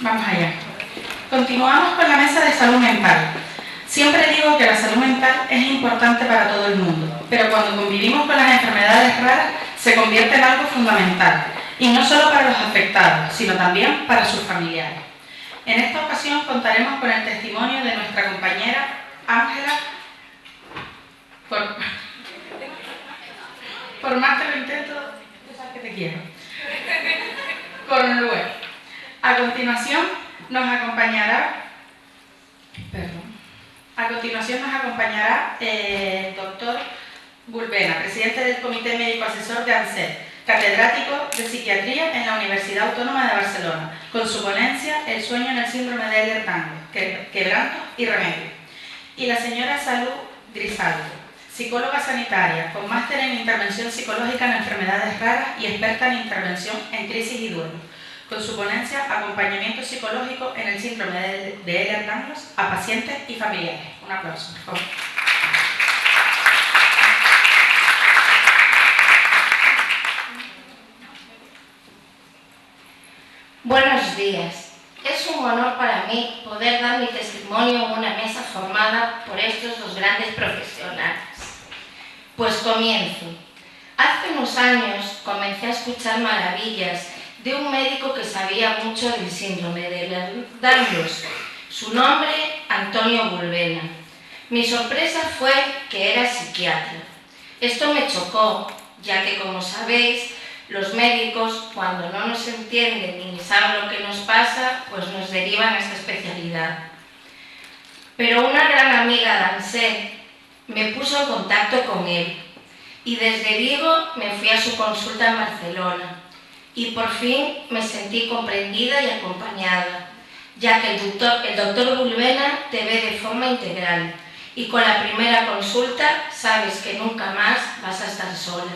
Vamos allá. Continuamos con la mesa de salud mental. Siempre digo que la salud mental es importante para todo el mundo, pero cuando convivimos con las enfermedades raras se convierte en algo fundamental, y no solo para los afectados, sino también para sus familiares. En esta ocasión contaremos con el testimonio de nuestra compañera Ángela. Por más que lo intento, tú sabes que te quiero. Cornluel. A continuación nos acompañará el doctor Bulbena, presidente del Comité Médico Asesor de ANSET, catedrático de Psiquiatría en la Universidad Autónoma de Barcelona, con su ponencia El sueño en el síndrome de Ehlers-Danlos, quebranto y remedio. Y la señora Salud Grisaldo, psicóloga sanitaria, con máster en intervención psicológica en enfermedades raras y experta en intervención en crisis y duelo, con su ponencia Acompañamiento psicológico en el síndrome de Ehlers-Danlos a pacientes y familiares. Un aplauso, por favor. Buenos días. Es un honor para mí poder dar mi testimonio en una mesa formada por estos dos grandes profesionales. Pues comienzo. Hace unos años comencé a escuchar maravillas de un médico que sabía mucho del síndrome de Ehlers-Danlos. Su nombre, Antonio Bulbena. Mi sorpresa fue que era psiquiatra. Esto me chocó, ya que, como sabéis, los médicos, cuando no nos entienden ni saben lo que nos pasa, pues nos derivan a esta especialidad. Pero una gran amiga de ANSET me puso en contacto con él y desde Vigo me fui a su consulta en Barcelona y por fin me sentí comprendida y acompañada, ya que el doctor Bulbena te ve de forma integral y con la primera consulta sabes que nunca más vas a estar sola.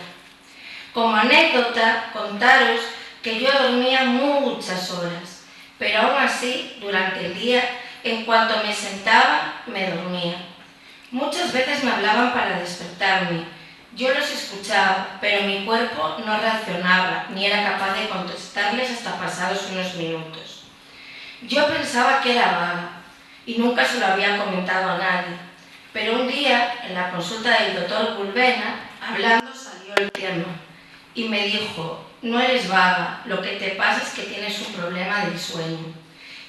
Como anécdota, contaros que yo dormía muchas horas, pero aún así, durante el día, en cuanto me sentaba, me dormía. Muchas veces me hablaban para despertarme. Yo los escuchaba, pero mi cuerpo no reaccionaba, ni era capaz de contestarles hasta pasados unos minutos. Yo pensaba que era vaga, y nunca se lo había comentado a nadie, pero un día, en la consulta del doctor Bulbena, hablando salió el tema. Y me dijo, no eres vaga, lo que te pasa es que tienes un problema del sueño.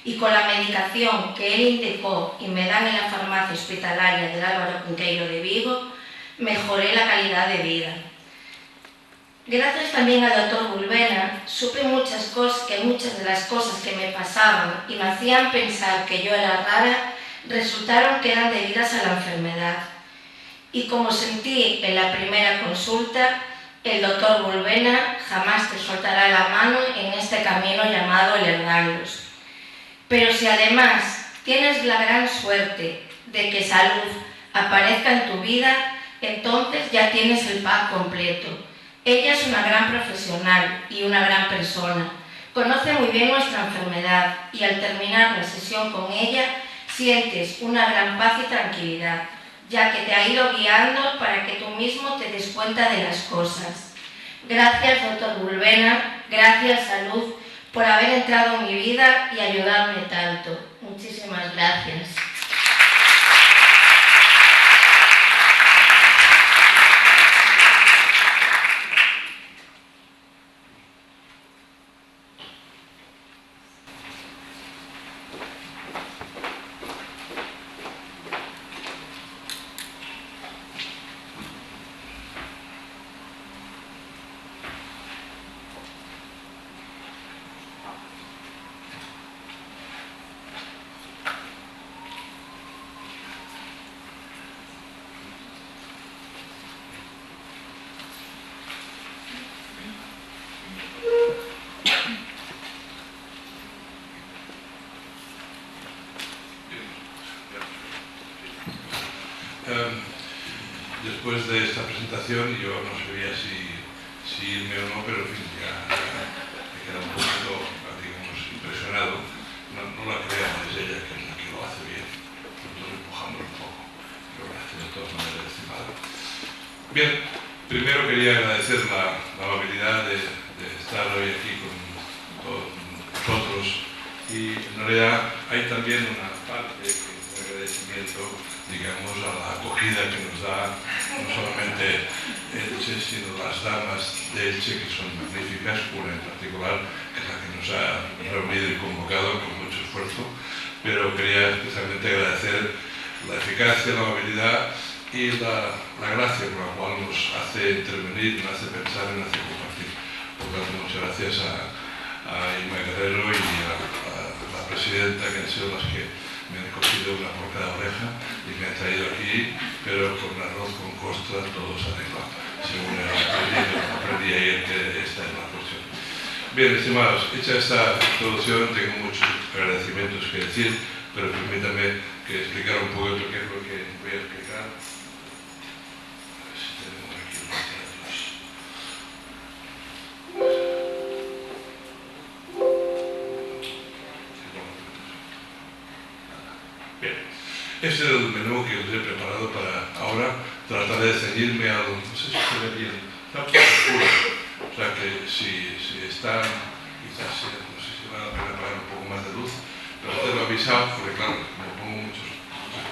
Y con la medicación que él indicó y me dan en la farmacia hospitalaria del Álvaro Cunqueiro de Vigo, mejoré la calidad de vida. Gracias también al doctor Bulbena, supe muchas de las cosas que me pasaban y me hacían pensar que yo era rara, resultaron que eran debidas a la enfermedad. Y como sentí en la primera consulta, el doctor Bulbena jamás te soltará la mano en este camino llamado Ehlers-Danlos. Pero si además tienes la gran suerte de que salud aparezca en tu vida, entonces ya tienes el pack completo. Ella es una gran profesional y una gran persona. Conoce muy bien nuestra enfermedad y al terminar la sesión con ella sientes una gran paz y tranquilidad, ya que te ha ido guiando para que tú mismo te des cuenta de las cosas. Gracias, doctor Bulbena, gracias, Salud, por haber entrado en mi vida y ayudarme tanto. Muchísimas gracias. Después de esta presentación yo no sabía si irme o no, pero en fin, ya me queda un poquito, digamos, impresionado. No la crean, es ella que es la que lo hace bien. Nosotros empujamos un poco, pero lo hace de todas maneras estimado. Bien, primero quería agradecer la amabilidad de estar hoy aquí con todos vosotros Y en realidad hay también una parte de agradecimiento, digamos, a la acogida que nos da no solamente Elche, sino las damas de Elche, que son magníficas, una en particular, que es la que nos ha reunido y convocado con mucho esfuerzo, pero quería especialmente agradecer la eficacia, la amabilidad y la gracia con la cual nos hace intervenir, nos hace pensar y nos hace compartir. Por lo tanto, muchas gracias a Inma Guerrero y a la presidenta, que han sido las que me han cogido una por cada oreja y me han traído aquí, pero con arroz, con costra, todo se arregla. Según aprendí ayer que esta es la cuestión. Bien, estimados, hecha esta introducción, tengo muchos agradecimientos que decir, pero permítame que explicar un poco qué es lo que voy a explicar. A ver si tenemos aquí los datos. Bien, este es el menú que os he preparado para ahora. Trataré de ceñirme a no sé si se ve bien, está un poco oscuro, o sea que si está, quizás no sé si vale la pena apagar un poco más de luz, pero te lo he avisado porque claro, como pongo muchas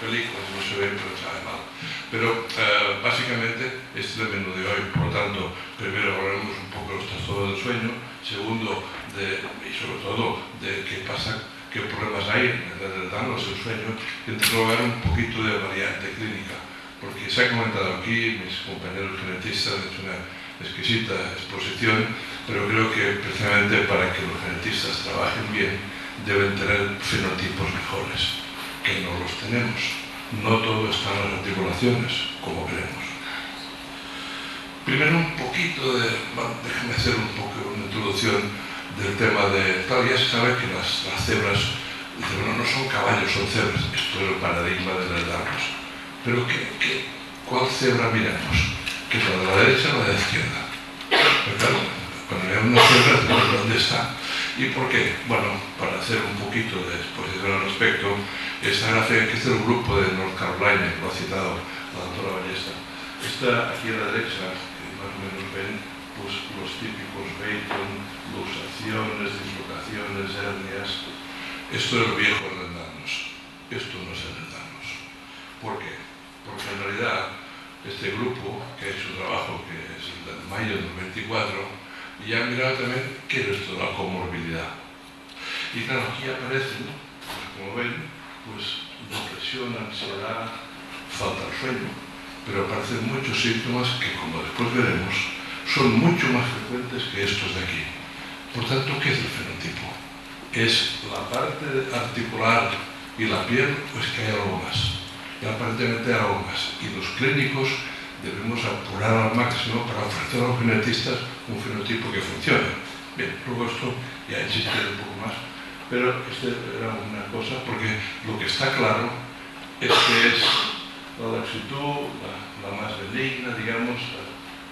películas no se ven, pero sabe mal. Pero básicamente este es el menú de hoy. Por lo tanto, primero hablaremos un poco de los trastornos del sueño, segundo y sobre todo de qué pasa, qué problemas hay en el darnos el sueño, y en tercer lugar un poquito de variante clínica, porque se ha comentado aquí, mis compañeros genetistas han hecho una exquisita exposición, pero creo que precisamente para que los genetistas trabajen bien deben tener fenotipos mejores, que no los tenemos. No todo está en las articulaciones, como queremos. Primero un poquito déjame hacer un poco una introducción del tema de... Claro, ya se sabe que las cebras, dicen, bueno, no son caballos, son cebras. Esto es el paradigma de las damas. Pero ¿cuál cebra miramos? ¿Que la de la derecha o la de la izquierda? Pero claro, cuando miramos una cebra, ¿dónde está? ¿Y por qué? Bueno, para hacer un poquito de exposición al respecto, esta gráfica, que es del grupo de North Carolina, que lo ha citado la doctora Ballesta. Esta aquí a la derecha, que más o menos ven, pues los típicos Baton, luxaciones, dislocaciones, hernias. Esto es el viejo Ehlers-Danlos. Esto no es Ehlers-Danlos. ¿Por qué? Porque en realidad este grupo, que ha hecho un trabajo que es el de mayo del 24, ya ha mirado también qué es esto de la comorbilidad. Y claro, aquí aparecen, pues como ven, pues depresión, ansiedad, falta de sueño, pero aparecen muchos síntomas que, como después veremos, son mucho más frecuentes que estos de aquí. Por tanto, ¿qué es el fenotipo? ¿Es la parte articular y la piel, o es que hay algo más? Y aparentemente hay algo más. Y los clínicos debemos apurar al máximo para ofrecer a los genetistas un fenotipo que funcione. Bien, luego esto ya existe un poco más, pero esta era una cosa, porque lo que está claro es que es la laxitud, la más benigna, digamos.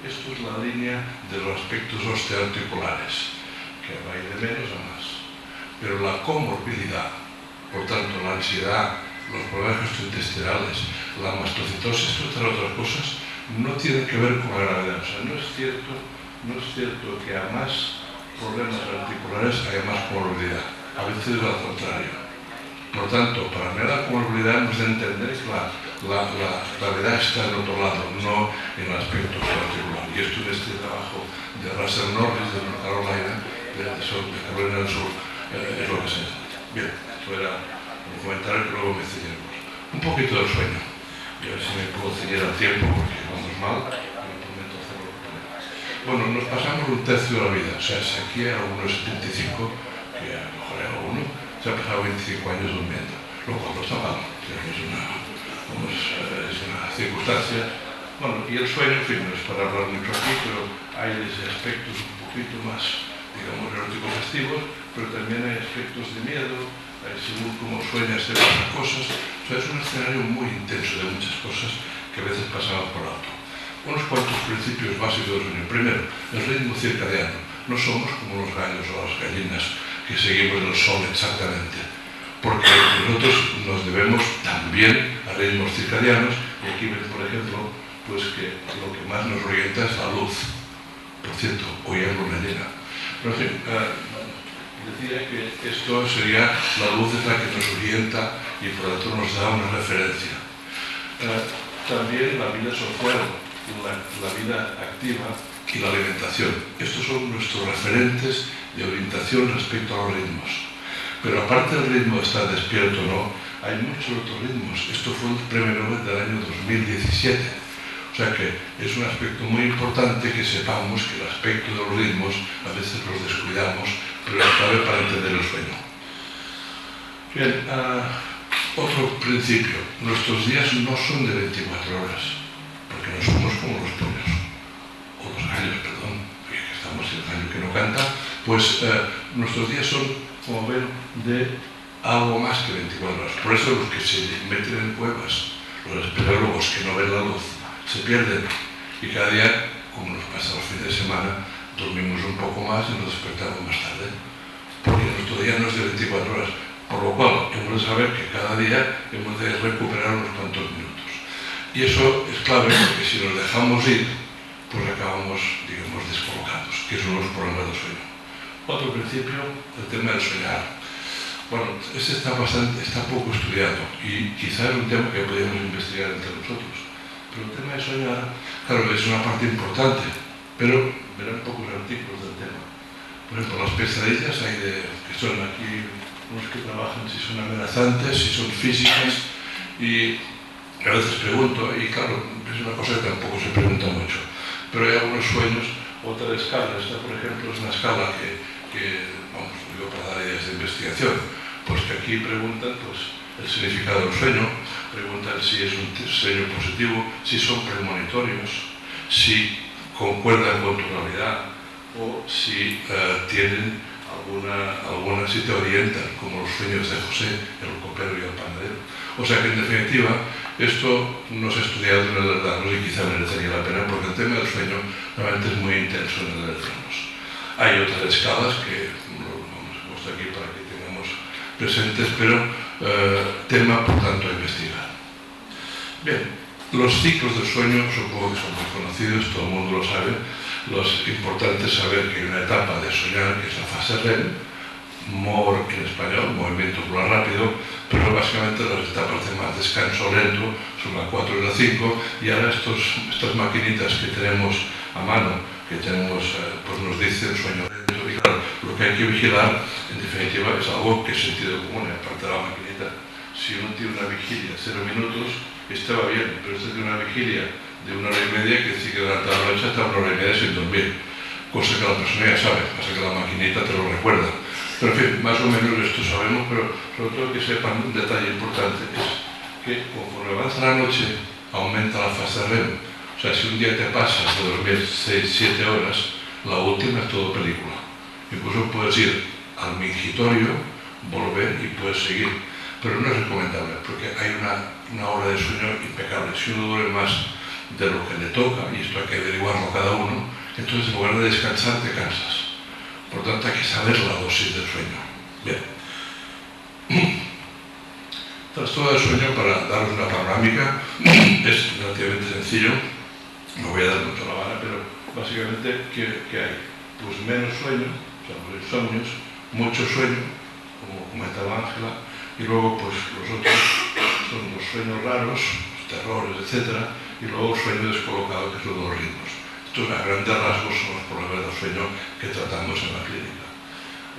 Esto es la línea de los aspectos osteoarticulares, que va a ir de menos a más. Pero la comorbilidad, por tanto la ansiedad, los problemas gastrointestinales, la mastocitosis, todas otras cosas, no tienen que ver con la gravedad. O sea, no es cierto que a más problemas articulares haya más comorbilidad. A veces es al contrario. Por tanto, para medir la comorbilidad hemos de entender que la gravedad está en otro lado, no en el aspecto articular. Y esto en este trabajo de Russell Norris, de North Carolina, de Carolina del Sur, es lo que se necesita. Bien, esto era un comentario que luego me ceñiremos. Un poquito del sueño. Y a ver si me puedo ceñir al tiempo, porque vamos mal, pero prometo hacerlo. Bueno, nos pasamos un tercio de la vida. O sea, si aquí hay algunos 75, que a lo mejor hay alguno, se ha pasado 25 años durmiendo. Lo cual no está mal. Es una circunstancia. Bueno, y el sueño, en fin, no es para hablar mucho aquí, pero hay aspectos un poquito más, digamos, eróticos festivos, pero también hay aspectos de miedo, según cómo sueñas se pasan cosas. O sea, es un escenario muy intenso de muchas cosas que a veces pasamos por alto. Unos cuantos principios básicos del sueño. Primero, el ritmo circadiano. No somos como los gallos o las gallinas que seguimos el sol exactamente, porque nosotros nos debemos también a ritmos circadianos, y aquí ven, por ejemplo, pues que lo que más nos orienta es la luz. Por cierto, hoy es luna llena. Pero en fin, decía que esto sería la luz es la que nos orienta y por lo tanto nos da una referencia. También la vida social, la vida activa y la alimentación. Estos son nuestros referentes de orientación respecto a los ritmos. Pero aparte del ritmo de estar despierto o no, hay muchos otros ritmos. Esto fue el premio Nobel del año 2017. O sea que es un aspecto muy importante que sepamos que el aspecto de los ritmos a veces los descuidamos, pero es clave para entender el sueño. Bien, otro principio. Nuestros días no son de 24 horas, porque no somos como los pollos, o los gallos, perdón, que estamos en el gallo que no canta, pues nuestros días son, como ven, de algo más que 24 horas. Por eso los que se meten en cuevas, los espeleólogos que no ven la luz, se pierden. Y cada día, como nos pasa los fines de semana, dormimos un poco más y nos despertamos más tarde. Porque nuestro día no es de 24 horas. Por lo cual, hemos de saber que cada día hemos de recuperar unos cuantos minutos. Y eso es clave porque si nos dejamos ir, pues acabamos, digamos, descolocados, que son los problemas del sueño. Otro principio, el tema del soñar. Bueno, este está poco estudiado y quizás es un tema que podríamos investigar entre nosotros. Pero el tema de soñar, claro, es una parte importante, pero verán pocos artículos del tema. Por ejemplo, las pesadillas hay que son aquí unos que trabajan si son amenazantes, si son físicas, y a veces pregunto, y claro, es una cosa que tampoco se pregunta mucho, pero hay algunos sueños, otra escala. Esta, por ejemplo, es una escala que vamos, digo para dar ideas de investigación, pues que aquí preguntan pues, el significado del sueño, preguntan si es un sueño positivo, si son premonitorios, si concuerdan con tu realidad o si tienen alguna si te orientan, como los sueños de José, el copero y el panadero. O sea que en definitiva esto no se ha estudiado en el Lerdanos y quizá merecería la pena porque el tema del sueño realmente es muy intenso en el Lerdanos. Hay otras escalas que vamos a mostrar aquí para que tengamos presentes, pero tema por tanto a investigar. Bien, los ciclos del sueño supongo que son muy conocidos, todo el mundo lo sabe. Los importantes saber que hay una etapa de soñar que es la fase REM, MOR en español, movimiento ocular rápido, pero básicamente las etapas de más descanso lento son la 4 y la 5, y ahora estas maquinitas que tenemos a mano, que tenemos, pues nos dicen sueño lento, y claro, lo que hay que vigilar en definitiva es algo que es sentido común, aparte de la maquinita. Si uno tiene una vigilia de 0 minutos, estaba bien, pero este tiene una vigilia de 1 hora y media, que decir que durante la noche hasta 1 hora y media sin dormir, cosa que la persona ya sabe, pasa que la maquinita te lo recuerda. Pero en fin, más o menos esto sabemos, pero sobre todo que sepan un detalle importante, es que conforme avanza la noche, aumenta la fase REM. O sea, si un día te pasas de dormir 6-7 horas, la última es todo película. Incluso puedes ir al mingitorio, volver y puedes seguir. Pero no es recomendable, porque hay una hora de sueño impecable. Si uno duerme más de lo que le toca, y esto hay que averiguarlo cada uno, entonces en lugar de descansar te cansas. Por tanto hay que saber la dosis del sueño. Bien. Trastorno del sueño, para daros una panorámica, es relativamente sencillo, no voy a dar mucho la vara, pero básicamente ¿qué hay? Pues menos sueño, o sea, los insomnios, mucho sueño, como comentaba Ángela, y luego pues los otros son los sueños raros, los terrores, etc. Y luego el sueño descolocado, que son los ritmos. Estos a grandes rasgos son los problemas del sueño que tratamos en la clínica.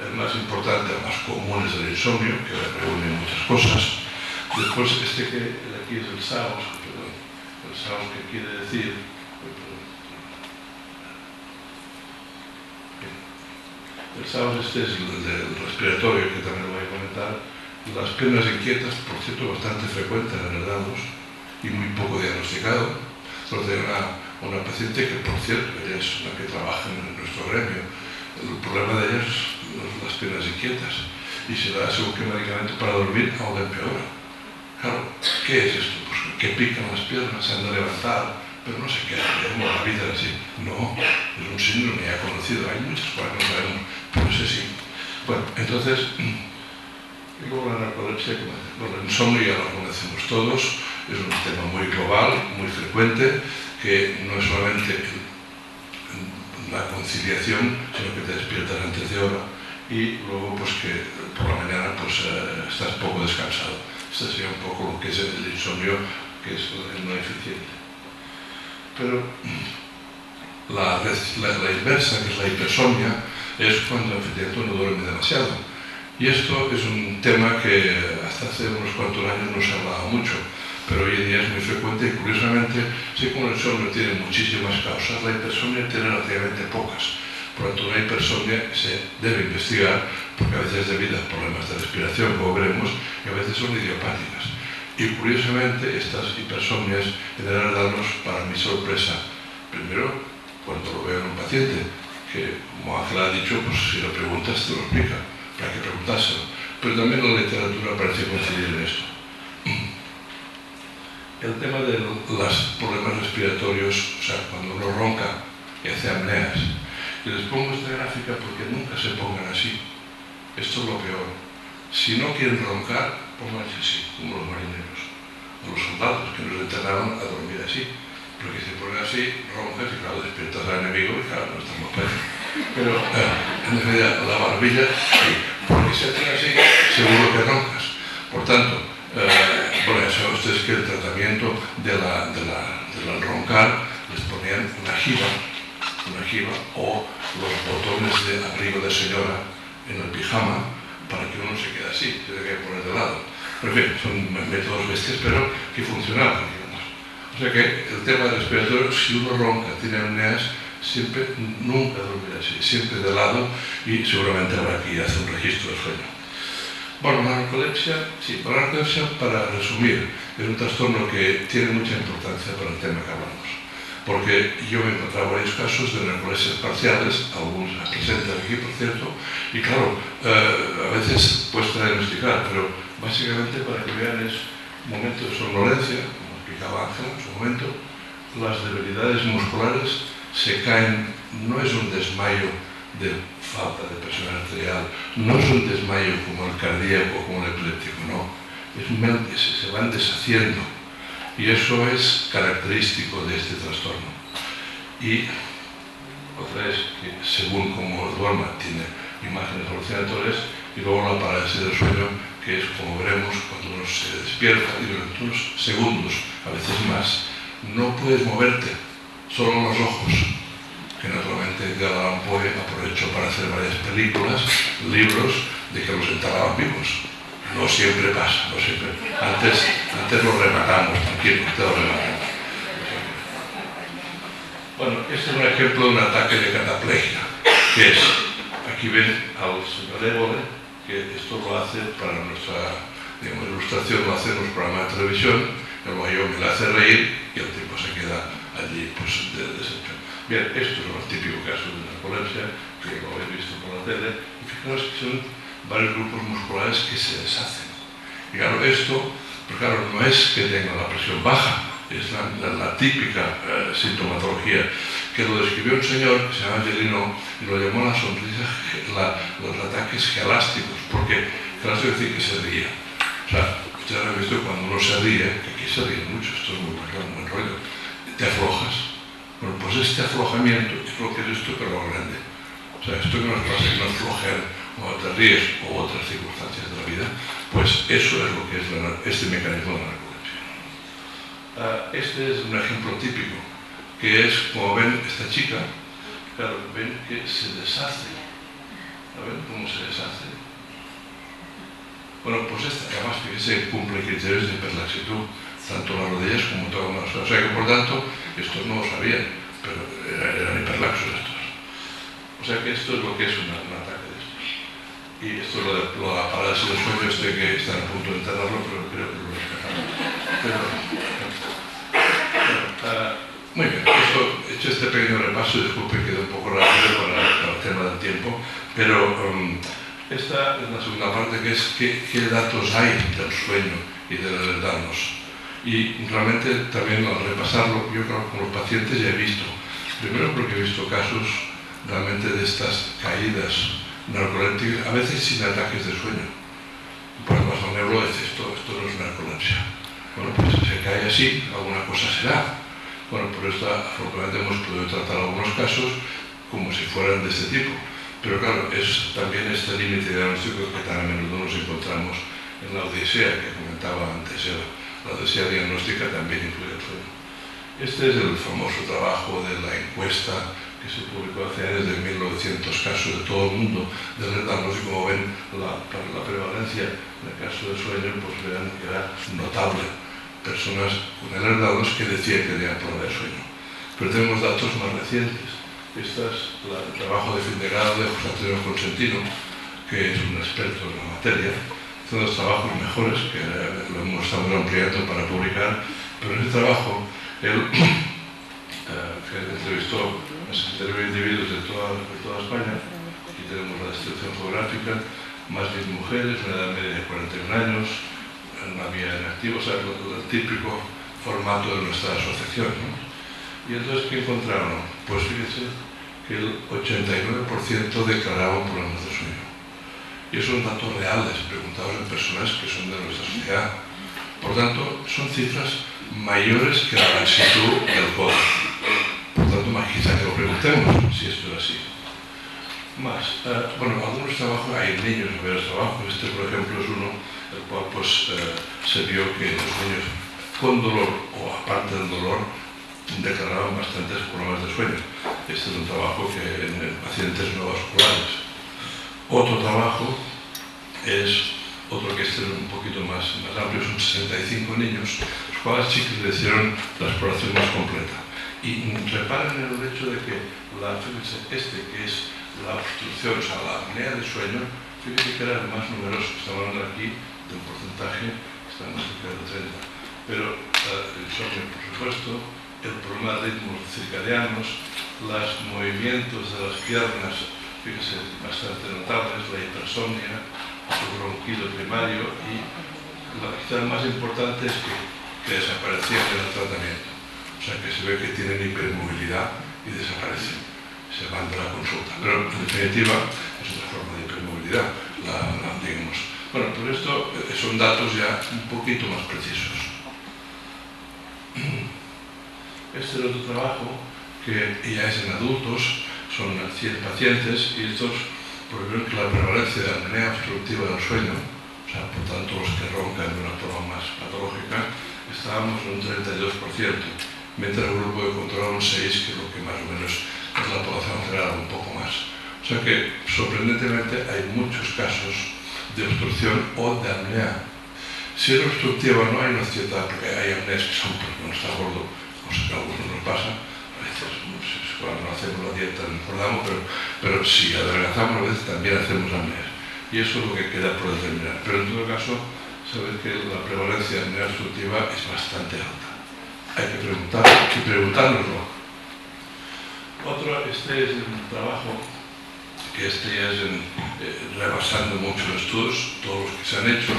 El más importante, el más común es el insomnio, que reúne muchas cosas. Después que aquí es el SAOS, perdón, el SAOS que quiere decir... El SAOS es el del respiratorio, que también lo voy a comentar. Las piernas inquietas, por cierto, bastante frecuentes en el Lerdanos y muy poco diagnosticado. Solo tengo una paciente que, por cierto, ella es una que trabaja en nuestro gremio. El problema de ella es las piernas inquietas y se da según qué medicamento para dormir, aún empeora. Claro, ¿qué es esto? Pues que pican las piernas, se han de levantar, pero no se queda, como la vida así. No, es un síndrome ya conocido, hay muchas cosas que no sabemos, pero ese sí. Bueno, entonces... Y luego la narcolepsia, bueno, el insomnio ya lo conocemos todos, es un tema muy global, muy frecuente, que no es solamente la conciliación, sino que te despiertas antes de hora, y luego pues que por la mañana pues estás poco descansado. Este sería un poco lo que es el insomnio, que es el no eficiente. Pero la inversa, que es la hipersomnia, es cuando efectivamente uno duerme demasiado. Y esto es un tema que hasta hace unos cuantos años no se hablaba mucho, pero hoy en día es muy frecuente y curiosamente, sí, como el insomnio tiene muchísimas causas, la hipersomnia tiene relativamente pocas. Por lo tanto, una hipersomnia se debe investigar porque a veces es debido a problemas de respiración, como veremos, y a veces son idiopáticas. Y curiosamente, estas hipersomnias generan daños, para mi sorpresa, primero, cuando lo veo en un paciente, que como Ángel ha dicho, pues si lo preguntas te lo explica, pero hay que preguntárselo. Pero también la literatura parece coincidir en esto. El tema de los problemas respiratorios, o sea, cuando uno ronca y hace apneas. Y les pongo esta gráfica porque nunca se pongan así. Esto es lo peor. Si no quieren roncar, pónganse así, como los marineros o los soldados que nos entrenaron a dormir así. Porque si se ponen así, roncas y claro, despiertas al enemigo y claro, no estamos para. Pero en realidad la barbilla, sí, porque si hacen así, seguro que roncas. Por tanto, bueno, ya saben ustedes que el tratamiento del roncar les ponían una jiba o los botones de abrigo de señora en el pijama para que uno se quede así, tiene que poner de lado. Pero en fin, son métodos bestias, pero que funcionaban, digamos. O sea que el tema respiratorio, si uno ronca, tiene apneas, siempre, nunca dormirá así, siempre de lado y seguramente habrá que hacer un registro de sueño. Bueno, la narcolepsia, sí, la narcolepsia, para resumir, es un trastorno que tiene mucha importancia para el tema que hablamos. Porque yo me he encontrado varios casos de narcolesias parciales, algunos se presentan aquí, por cierto, y claro, a veces cuesta diagnosticar, pero básicamente para que vean es un momento de somnolencia, como explicaba Ángel en su momento, las debilidades musculares se caen, no es un desmayo de falta de presión arterial, no es un desmayo como el cardíaco o como el epiléptico, no, se van deshaciendo. Y eso es característico de este trastorno. Y otra es que según como duerma tiene imágenes alucinatorias y luego la parálisis del sueño, que es como veremos cuando uno se despierta y durante unos segundos, a veces más, no puedes moverte, solo los ojos, que naturalmente Edgar Allan Poe aprovechó para hacer varias películas, libros de que los enterraban vivos. No siempre pasa, no siempre. Antes lo rematamos, tranquilo, te lo rematamos. Bueno, este es un ejemplo de un ataque de cataplegia, que es, aquí ven al señor Évole, que esto lo hace para nuestra, digamos, ilustración, lo hace en los programas de televisión, el Wyoming le hace reír y el tipo se queda allí, pues, deshecho. Bien, esto es un típico caso de narcolepsia, que lo habéis visto por la tele, y fijaros que son varios grupos musculares que se deshacen. Y claro, esto, pero claro, no es que tenga la presión baja, es la típica sintomatología, que lo describió un señor que se llama Angelino y lo llamó la sonrisa, los ataques gelásticos, porque gelástico quiere decir que se ría. O sea, ustedes han visto cuando uno se ríe, que aquí se ríe mucho, esto es muy buen rollo, te aflojas. Bueno, pues este aflojamiento es lo que es esto, pero lo grande. O sea, esto que nos pasa, que nos flojean o te ríes o otras circunstancias de la vida, pues eso es lo que es este mecanismo de la narcolepsia. Este es un ejemplo típico, que es, como ven, esta chica, claro, ven que se deshace. ¿Saben cómo se deshace? Bueno, pues esta, que además, fíjense, cumple criterios de hiperlaxitud, tanto las rodillas como todas las cosas. O sea que, por tanto, estos no lo sabían, pero eran hiperlaxos estos. O sea que esto es lo que es un ataque de estos. Y esto es lo de la parálisis del sueño, que están a punto de enterrarlo, pero creo que lo rescatamos. Muy bien, he hecho este pequeño repaso, disculpe, quedó un poco rápido para el tema del tiempo, pero esta es la segunda parte, que es qué datos hay del sueño y de alertarnos. Y realmente también al repasarlo, yo creo que con los pacientes ya he visto, primero porque he visto casos realmente de estas caídas narcolépticas, a veces sin ataques de sueño. Por el bajo neuro dice, esto no es narcolepsia. Bueno, pues si se cae así, alguna cosa será. Bueno, por esto afortunadamente hemos podido tratar algunos casos como si fueran de este tipo. Pero claro, es también este límite diagnóstico que tan a menudo nos encontramos en la odisea que comentaba antes Eva. La odisea diagnóstica también incluye el sueño. Este es el famoso trabajo de la encuesta que se publicó hace años de 1900 casos de todo el mundo de alertarnos, y como ven la prevalencia en el caso del sueño, pues verán que era notable. Personas con alertados que decían que tenían problema de sueño. Pero tenemos datos más recientes. Este es el trabajo de fin de grado de José Antonio Consentino, que es un experto en la materia. Son los trabajos mejores que lo hemos estado ampliando para publicar, pero en ese trabajo él entrevistó a 69 individuos de toda España. Aquí tenemos la distribución geográfica, más bien mujeres, una edad media de 41 años, no había inactivos, o sea, el típico formato de nuestra asociación, ¿no? Y entonces, ¿qué encontraron? Pues fíjense que el 89% declaraban problemas de sueño. Y esos son datos reales, preguntados en personas que son de nuestra sociedad. Por tanto, son cifras mayores que la laxitud del codo. Por tanto, quizá que lo preguntemos si esto es así. Más, bueno, algunos trabajos, hay niños en varios trabajos. Este, por ejemplo, es uno el cual pues, se vio que los niños con dolor o aparte del dolor declaraban bastantes problemas de sueño. Este es un trabajo que en pacientes no vasculares. Otro trabajo es otro que es un poquito más amplio, son 65 niños, los cuales sí que le hicieron la exploración más completa. Y reparan en el hecho de que fíjense, que es la obstrucción, o sea, la apnea de sueño, fíjense que era el más numeroso. Estamos hablando aquí de un porcentaje que está más cerca del 30. Pero el insomnio, por supuesto, el problema de ritmos circadianos, los movimientos de las piernas, fíjense, bastante notables, la hipersomnia, el bronquido primario, y quizá el más importante es que desaparecían en el tratamiento. O sea, que se ve que tienen hipermovilidad y desaparecen. Se van de la consulta. Pero en definitiva es otra forma de hipermovilidad, digamos. Bueno, pero esto son datos ya un poquito más precisos. Este es otro trabajo que ya es en adultos, son 100 pacientes, y estos prueban que la prevalencia de apnea obstructiva del sueño, o sea, por tanto los que roncan de una forma más patológica, estábamos en un 32%, mientras el grupo de control un 6%, que es lo que más o menos es la población general, un poco más. O sea que, sorprendentemente, hay muchos casos de obstrucción o de apnea. Si es obstructiva no hay una cierta, porque hay apneas que son porque uno está gordo, cosa que a algunos nos pasa, a veces cuando no hacemos la dieta nos acordamos, pero si adelgazamos a veces también hacemos apneas. Y eso es lo que queda por determinar. Pero en todo caso, sabéis que la prevalencia de apnea obstructiva es bastante alta. Hay que preguntar y preguntárnoslo. Otro, este es un trabajo que ya es rebasando muchos estudios, todos los que se han hecho.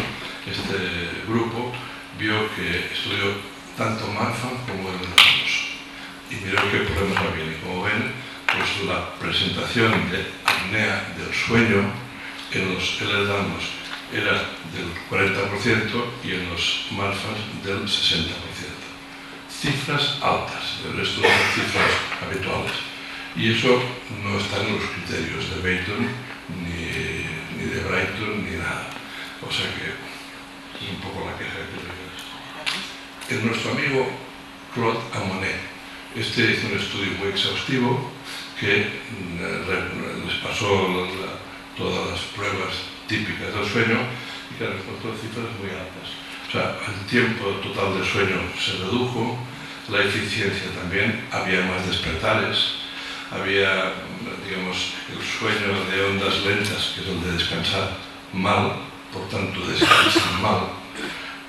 Este grupo vio que estudió tanto Marfan como el Ramos y miró qué problemas había. Y como ven, pues la presentación de apnea del sueño en los LDAMOS era del 40% y en los Marfans del 60%. Cifras altas, el resto son cifras habituales. Y eso no está en los criterios de Bayton, ni de Brighton, ni nada. O sea que es un poco la queja que tenemos. Es nuestro amigo Claude Amonet. Este hizo un estudio muy exhaustivo que les pasó todas las pruebas típicas del sueño y que encontró cifras muy altas. O sea, el tiempo total de sueño se redujo, la eficiencia también, había más despertares, había, digamos, el sueño de ondas lentas, que es el de descansar mal, por tanto descansan mal,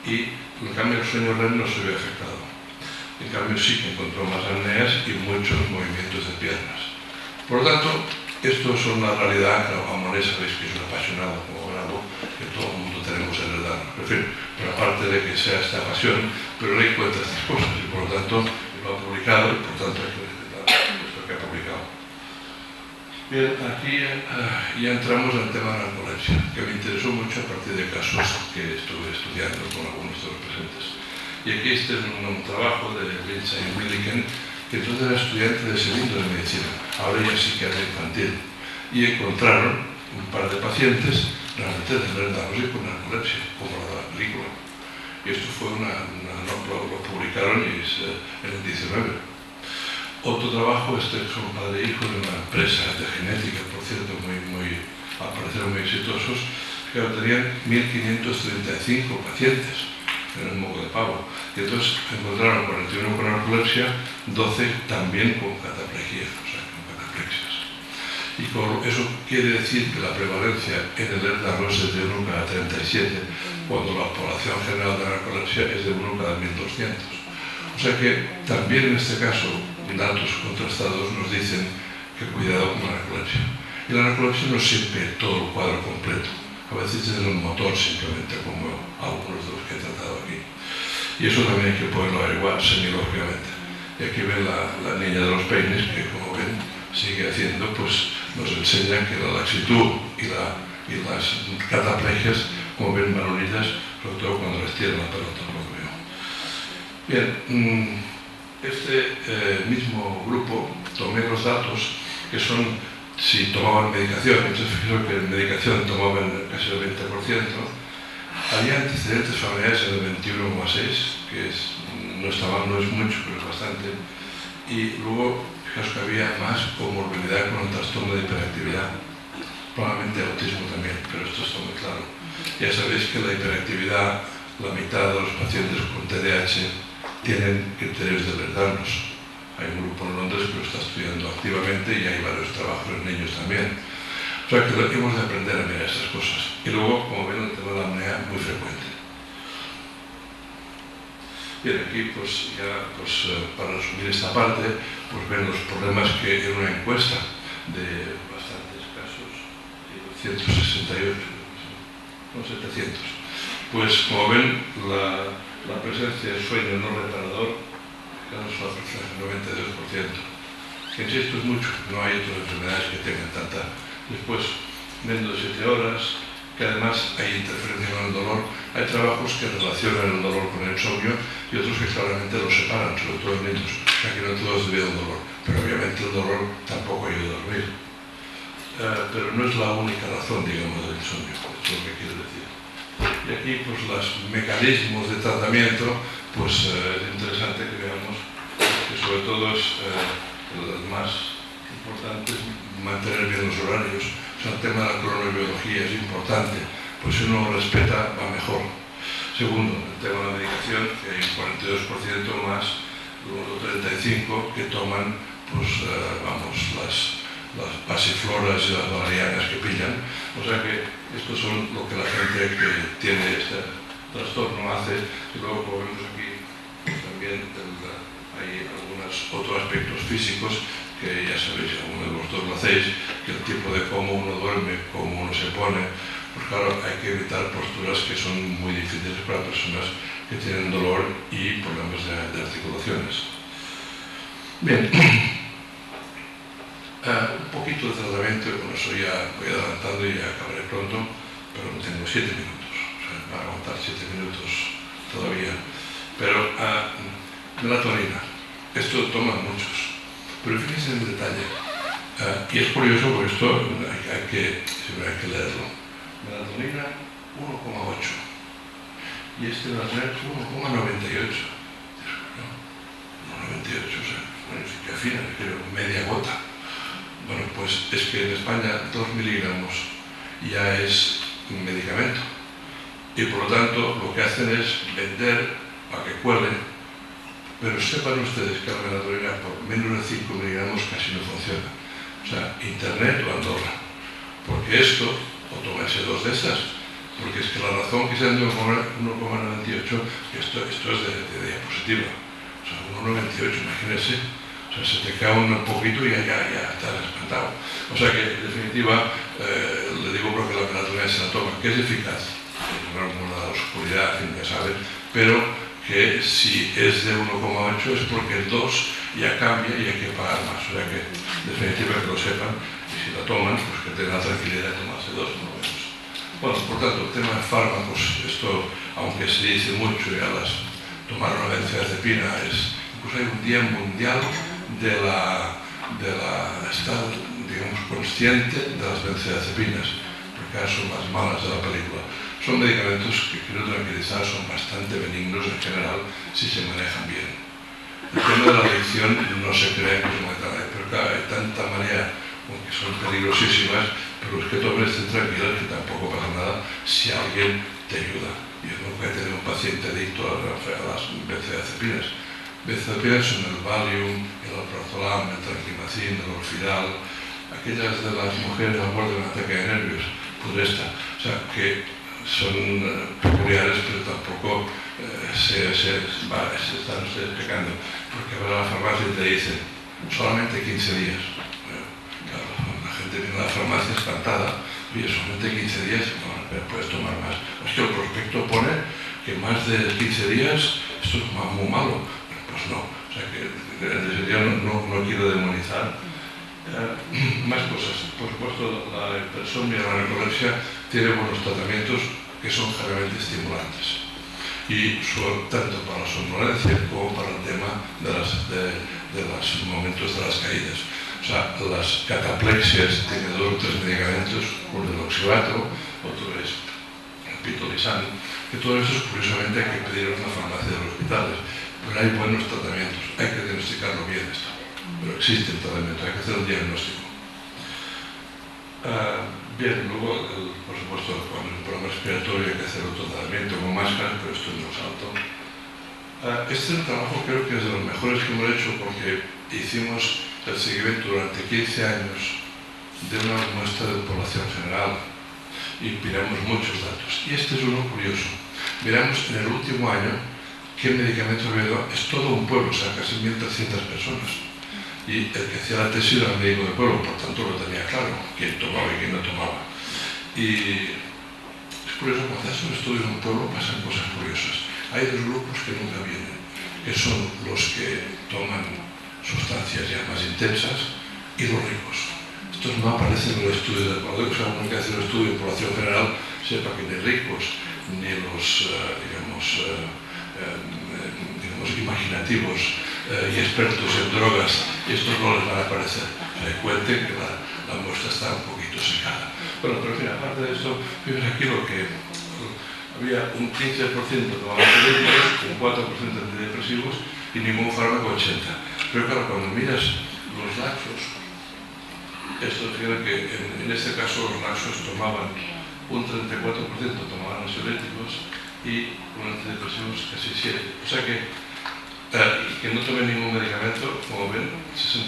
y en cambio el sueño REM no se ve afectado. En cambio sí que encontró más apneas y muchos movimientos de piernas. Por lo tanto, esto es una realidad que Amonet sabéis que es un apasionado como grabo, que todo el mundo tenemos heredado. En fin, pero aparte de que sea esta pasión, pero le cuenta estas cosas y por lo tanto lo ha publicado y por tanto hay que respetar esto que ha publicado. Bien, aquí ya entramos en el tema de la narcolepsia, que me interesó mucho a partir de casos que estuve estudiando con algunos de los presentes. Y aquí este es un trabajo de Lindsay Milliken, que entonces era estudiante de segundo de medicina, ahora ya es psiquiatra infantil. y encontraron un par de pacientes realmente de lerdarlos con narcolepsia, como la de la película. Y esto fue lo publicaron en el 19. Otro trabajo, son padre e hijo de una empresa de genética, por cierto, al parecer muy exitosos, que tenían 1.535 pacientes en el moco de pavo. Y entonces encontraron 41 con narcolepsia, 12 también con cataplexia, o sea, con cataplexia. Y eso quiere decir que la prevalencia en el Lerdarros es de 1 cada 37, cuando la población general de narcolepsia es de 1 cada 1.200. O sea que también en este caso, datos contrastados nos dicen que cuidado con la narcolepsia. Y la narcolepsia no es siempre todo el cuadro completo. A veces es el motor simplemente, como algunos de los que he tratado aquí. Y eso también hay que poderlo averiguar semiológicamente. Y aquí ven la niña de los peines, que como ven, sigue haciendo, pues nos enseña que la laxitud y las cataplegias, como ven, van unidas, sobre todo cuando les tiran la pelota, lo que veo. Bien, este mismo grupo, tomé los datos que son si tomaban medicación, entonces fijaros que en medicación tomaban casi el 20%, había antecedentes familiares en el 21,6, que no es mucho, pero es bastante, y luego fijaos que había más comorbilidad con el trastorno de hiperactividad, probablemente autismo también, pero esto está muy claro. Ya sabéis que la hiperactividad, la mitad de los pacientes con TDAH tienen criterios de Lerdarnos. Hay un grupo en Londres que lo está estudiando activamente y hay varios trabajos en niños también. O sea que hemos de aprender a mirar estas cosas. Y luego, como ven, el tema de la apnea muy frecuente. Bien, aquí para resumir esta parte, pues ven los problemas que en una encuesta de bastantes casos, 168, no 700, pues como ven, la presencia de sueño no reparador, claro, es una presencia del 92%. Que insisto, es mucho, no hay otras enfermedades que tengan tanta. Después, menos de 7 horas, que además hay interferencia con el dolor. Hay trabajos que relacionan el dolor con el insomnio y otros que claramente lo separan, sobre todo en niños. O sea que no todo es debido al dolor, pero obviamente el dolor tampoco ayuda a dormir. Pero no es la única razón, digamos, del insomnio, esto es lo que quiero decir. Y aquí, pues, los mecanismos de tratamiento, pues es interesante que veamos que sobre todo el más importante es mantener bien los horarios. O sea, el tema de la cronobiología es importante, pues si uno lo respeta va mejor. Segundo, el tema de la medicación, que hay un 42% más, luego 35% que toman, pues las pasifloras y las valerianas que pillan. O sea que estos son lo que la gente que tiene este trastorno hace. Y luego, como vemos aquí, pues también hay algunos otros aspectos físicos que ya sabéis, alguno de vosotros lo hacéis, que el tipo de cómo uno duerme, cómo uno se pone, pues claro, hay que evitar posturas que son muy difíciles para personas que tienen dolor y problemas de articulaciones. Bien, un poquito de tratamiento, con eso ya voy adelantando y ya acabaré pronto, pero tengo 7 minutos, o sea, para aguantar 7 minutos todavía. Pero melatonina, esto toman muchos. Pero fíjense en el detalle, y es curioso porque esto hay que leerlo. Melatonina 1,8 y este melatonina 1,98. 1,98, o sea, bueno, sí que afina, creo, media gota. Bueno, pues es que en España 2 miligramos ya es un medicamento y por lo tanto lo que hacen es vender para que cuele. Pero sepan ustedes que la melatonina por menos de 5 miligramos casi no funciona. O sea, Internet o Andorra. Porque esto, o tomarse 2 de estas, porque es que la razón que sean de 1,98, esto es de diapositiva. O sea, 1,98, imagínense. O sea, se te cae un poquito y ya estás espantado. O sea que, en definitiva, le digo porque la melatonina se la toma, que es eficaz. Bueno, como la oscuridad, en fin, ya saben, pero que si es de 1,8 es porque el 2 ya cambia y hay que pagar más. O sea que, en definitiva, que lo sepan, y si la toman, pues que tengan la tranquilidad de tomarse 2, por lo menos. Bueno, por tanto, el tema de fármacos, esto, aunque se dice mucho, ya tomar una benzodiazepina es... Incluso hay un día mundial de la digamos, consciente de las benzodiazepinas, porque son las malas de la película. Son medicamentos que, quiero tranquilizar, son bastante benignos en general si se manejan bien. El tema de la adicción no se cree que es muy grave, pero claro, hay tanta manera que son peligrosísimas, pero es que todos estén tranquilos que tampoco pasa nada si alguien te ayuda. Yo nunca he tenido un paciente adicto a las benzodiazepinas. Benzodiazepinas son el Valium, el Alprazolam, el Trankimazin, el Orfidal, aquellas de las mujeres al borde de un ataque de nervios, pues esta. O sea, que son peculiares, pero tampoco se están ustedes pecando, porque ahora la farmacia te dice solamente 15 días. Claro, la gente viene a la farmacia espantada, oye, solamente 15 días, no, pero puedes tomar más. Es que el prospecto pone que más de 15 días esto es muy malo. Pues no, o sea que yo no quiero demonizar. Más cosas. Por supuesto, la hipersomnia, la narcolepsia tiene buenos tratamientos que son generalmente estimulantes. Y tanto para la somnolencia como para el tema de los momentos de las caídas. O sea, las cataplexias tienen 2 o 3 medicamentos, uno es el oxibato, otro es el pitolisant, que todo eso curiosamente hay que pedir en una farmacia de los hospitales, pero hay buenos tratamientos, hay que diagnosticarlo bien esto, pero existe el tratamiento, hay que hacer el diagnóstico. Bien, luego, por supuesto, cuando es un problema respiratorio hay que hacer otro tratamiento con máscaras, pero esto no es alto. Este es un trabajo, creo que es de los mejores que hemos hecho, porque hicimos el seguimiento durante 15 años de una muestra de población general y miramos muchos datos. Y este es uno curioso. Miramos en el último año qué medicamentos había dado. Es todo un pueblo, o sea, casi 1.300 personas. Y el que hacía la tesis era el médico del pueblo, por tanto lo tenía claro, quién tomaba y quién no tomaba. Y es curioso, cuando haces un estudio en un pueblo pasan cosas curiosas. Hay 2 grupos que nunca vienen, que son los que toman sustancias ya más intensas y los ricos. Estos no aparecen en los estudios de población, o sea, uno que hace un estudio de población general sepa que ni ricos ni los, digamos, imaginativos y expertos en drogas, estos no les van a aparecer. Cuenten que la muestra está un poquito secada. Bueno, pero mira, aparte de esto, vimos aquí lo que había un 15% tomaban antidepresivos, un 4% antidepresivos y ningún fármaco 80%. Pero claro, cuando miras los laxos, esto fíjate que en este caso los laxos tomaban un 34% tomaban ansiolíticos y con antidepresivos casi 7%. O sea que no tomen ningún medicamento, como ven, 60%,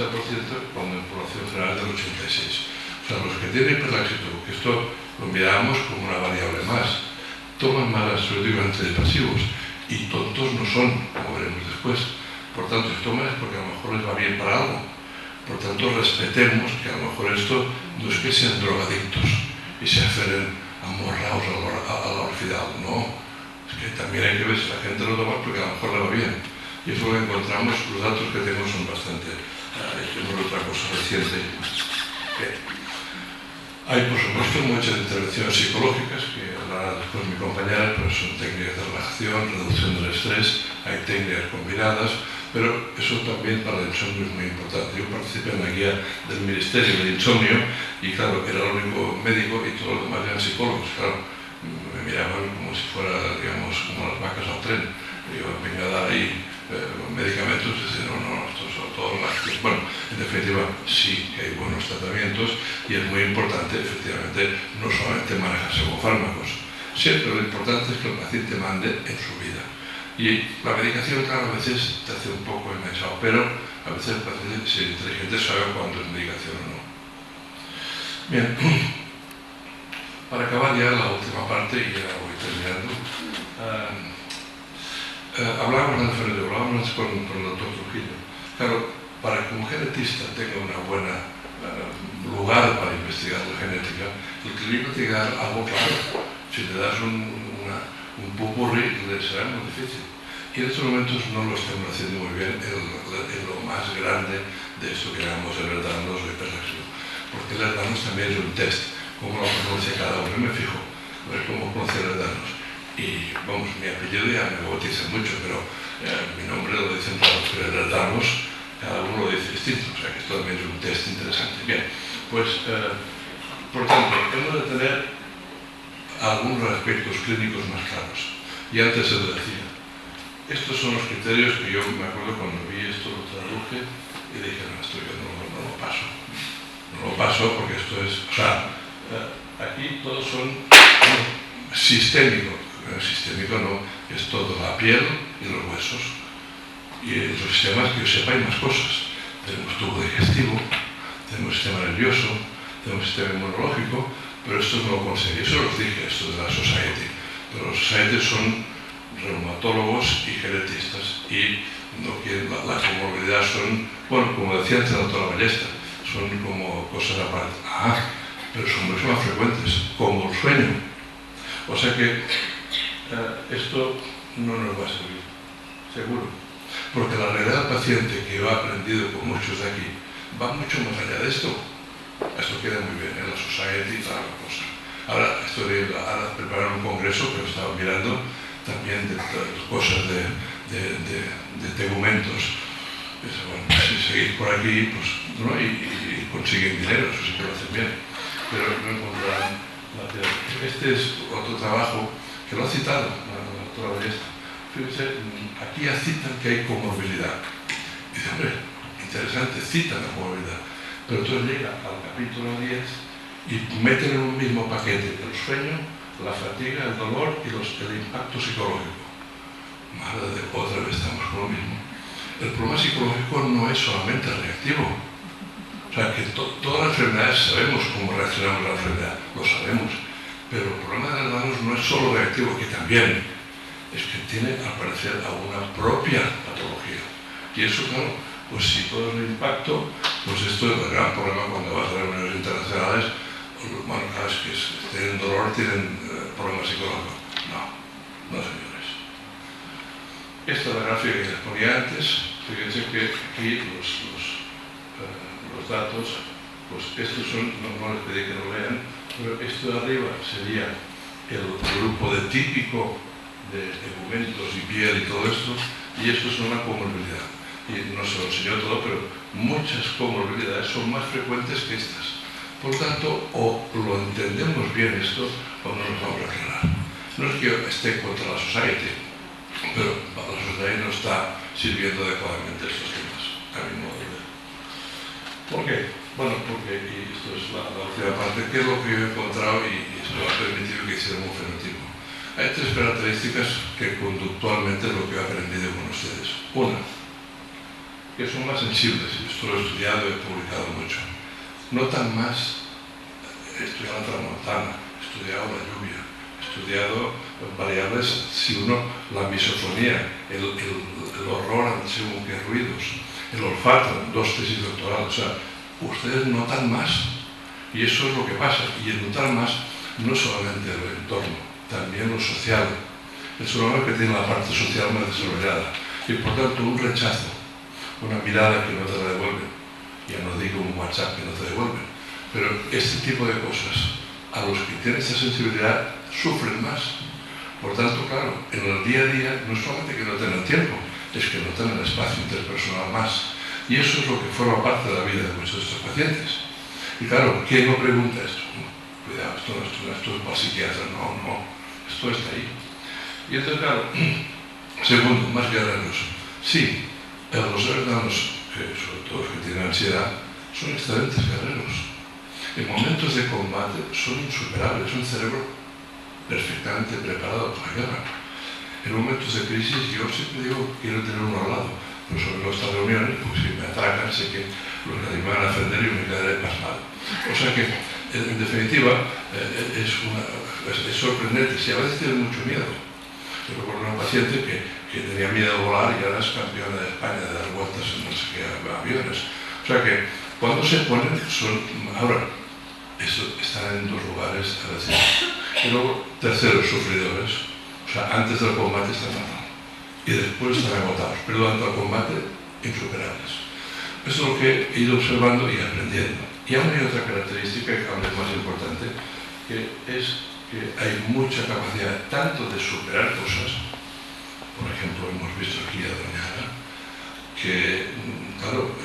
cuando en población general del 86%. O sea, los que tienen hiperlaxitud, que esto lo mirábamos como una variable más, toman más ansiolíticos antidepresivos y tontos no son, como veremos después. Por tanto, si toman es porque a lo mejor les va bien para algo. Por tanto, respetemos que a lo mejor esto no es que sean drogadictos y se aferen amorrados a la orfidal, no. Es que también hay que ver si la gente lo toma porque a lo mejor le va bien. Y eso lo encontramos, los datos que tenemos son bastante... tenemos otra cosa reciente. Hay, por supuesto, muchas intervenciones psicológicas, que hablará después mi compañera, pero son técnicas de relajación, reducción del estrés, hay técnicas combinadas, pero eso también para el insomnio es muy importante. Yo participé en la guía del Ministerio del Insomnio y, claro, era el único médico y todos los demás eran psicólogos. Claro, me miraban como si fuera, digamos, como las vacas al tren. Yo venía a dar ahí medicamentos, es decir, no, estos son todos lácteos. Bueno, en definitiva, sí que hay buenos tratamientos y es muy importante, efectivamente, no solamente manejarse con fármacos. Siempre lo importante es que el paciente mande en su vida. Y la medicación, claro, a veces te hace un poco enganchado, pero a veces el paciente, si es inteligente, sabe cuándo es medicación o no. Bien, para acabar ya la última parte, y ya voy terminando, hablábamos de enfermedad, hablábamos con el doctor Trujillo. Claro, para que un genetista tenga una buena lugar para investigar la genética, el clínico tiene que dar algo claro. Si le das un popurrí, le será muy difícil. Y en estos momentos no lo estamos haciendo muy bien en lo más grande de esto que llamamos el Lerdanos o hiperlaxio. Porque el Lerdanos también es un test, cómo lo pronuncia cada uno. Yo me fijo, a ver cómo pronuncia el Lerdanos. Y vamos, mi apellido ya me bautiza mucho, pero mi nombre lo dicen todos, pero el Lerdanos, cada uno lo dice distinto. O sea que esto también es un test interesante. Bien, Pues, por tanto, hemos de tener algunos aspectos clínicos más claros. Y antes se lo decía. Estos son los criterios que yo me acuerdo cuando vi esto, lo traduje y dije, no, esto yo no lo paso. No lo paso porque esto es... O sea, aquí todos son sistémicos. Sistémico no, es todo la piel y los huesos. Y en los sistemas, que yo sepa, hay más cosas. Tenemos tubo digestivo, tenemos sistema nervioso, tenemos sistema inmunológico, pero esto no lo conseguí. Eso os dije, esto de la Society. Pero los Society son reumatólogos y genetistas y la comorbilidad son, bueno, como decía antes el doctor Ballesta, son como cosas aparte. Pero son mucho más frecuentes, como el sueño. O sea que esto no nos va a servir, seguro. Porque la realidad del paciente que yo he aprendido con muchos de aquí va mucho más allá de esto. Esto queda muy bien en la Society y toda la cosa. Ahora estoy preparando un congreso que he estado mirando también de cosas de tegumentos. Bueno, si seguís por aquí, pues, ¿no? y consiguen dinero, eso sí que lo hacen bien. Pero no encontrarán la piedra. Este es otro trabajo que lo ha citado la doctora Ballesta. Fíjense, aquí ya citan que hay comorbilidad. Dice, hombre, interesante, citan la comorbilidad. Pero entonces llega al capítulo 10 y meten en un mismo paquete el sueño, la fatiga, el dolor y el impacto psicológico. Madre de otra vez estamos con lo mismo. El problema psicológico no es solamente reactivo. O sea, que todas las enfermedades sabemos cómo reaccionamos a la enfermedad, lo sabemos. Pero el problema de las manos no es solo reactivo, que también es que tiene, al parecer, alguna propia patología. Y eso, claro, pues si todo es el impacto, pues esto es el gran problema cuando vas a reuniones internacionales. Bueno, claro, es que tienen dolor, tienen problemas psicológicos. No, señores. Esta es la gráfica que les ponía antes. Fíjense que aquí los datos, pues estos son, no les pedí que lo lean, pero esto de arriba sería el grupo de típico de tegumentos y piel y todo esto, y esto es una comorbilidad. Y no se lo enseñó todo, pero muchas comorbilidades son más frecuentes que estas. Por tanto, o lo entendemos bien esto, o no nos vamos a aclarar. No es que yo esté contra la Society, pero la Society no está sirviendo adecuadamente estos temas, a mi modo de ver. ¿Por qué? Bueno, porque, y esto es la última parte, ¿qué es lo que yo he encontrado y esto ha permitido que hiciera un fenotipo? Hay tres características que conductualmente es lo que he aprendido con ustedes. Una, que son más sensibles, y esto lo he estudiado y he publicado mucho. Notan más, he estudiado la tramontana, he estudiado la lluvia, he estudiado variables, si uno, la misofonía, el horror según qué ruidos, el olfato, 2 tesis doctorales, o sea, ustedes notan más, y eso es lo que pasa, y el notar más no solamente el entorno, también lo social. El ser humano que tiene la parte social más desarrollada, y por tanto un rechazo, una mirada que no te la devuelven, ya no digo un WhatsApp que no te devuelven, pero este tipo de cosas, a los que tienen esta sensibilidad, sufren más. Por tanto, claro, en el día a día, no es solamente que no tengan tiempo, es que no tienen espacio interpersonal más. Y eso es lo que forma parte de la vida de muchos de estos pacientes. Y claro, ¿quién no pregunta esto? Cuidado, esto es para psiquiatra, no, esto está ahí. Y entonces, claro, segundo, más guerreros. Sí, los hermanos, sobre todo los que tienen ansiedad, son excelentes guerreros. En momentos de combate son insuperables, un cerebro perfectamente preparado para la guerra. En momentos de crisis yo siempre digo, quiero tener uno al lado, pero sobre todo estas reuniones, porque si me atacan sé que los que me van a defender y me quedaré pasmado. O sea que, en definitiva, es sorprendente, si a veces tienen mucho miedo. Yo recuerdo a una paciente que tenía miedo de volar y ahora es campeona de España de dar vueltas en no sé qué aviones. O sea que, cuando se ponen, ahora, están en 2 lugares a veces. Y luego, terceros, sufridores. O sea, antes del combate están fatal. Y después están agotados. Pero durante el combate, insuperables. Eso es lo que he ido observando y aprendiendo. Y aún hay otra característica, que aún es más importante, que es que hay mucha capacidad tanto de superar cosas. Por ejemplo, hemos visto aquí a doña Ana, que, claro,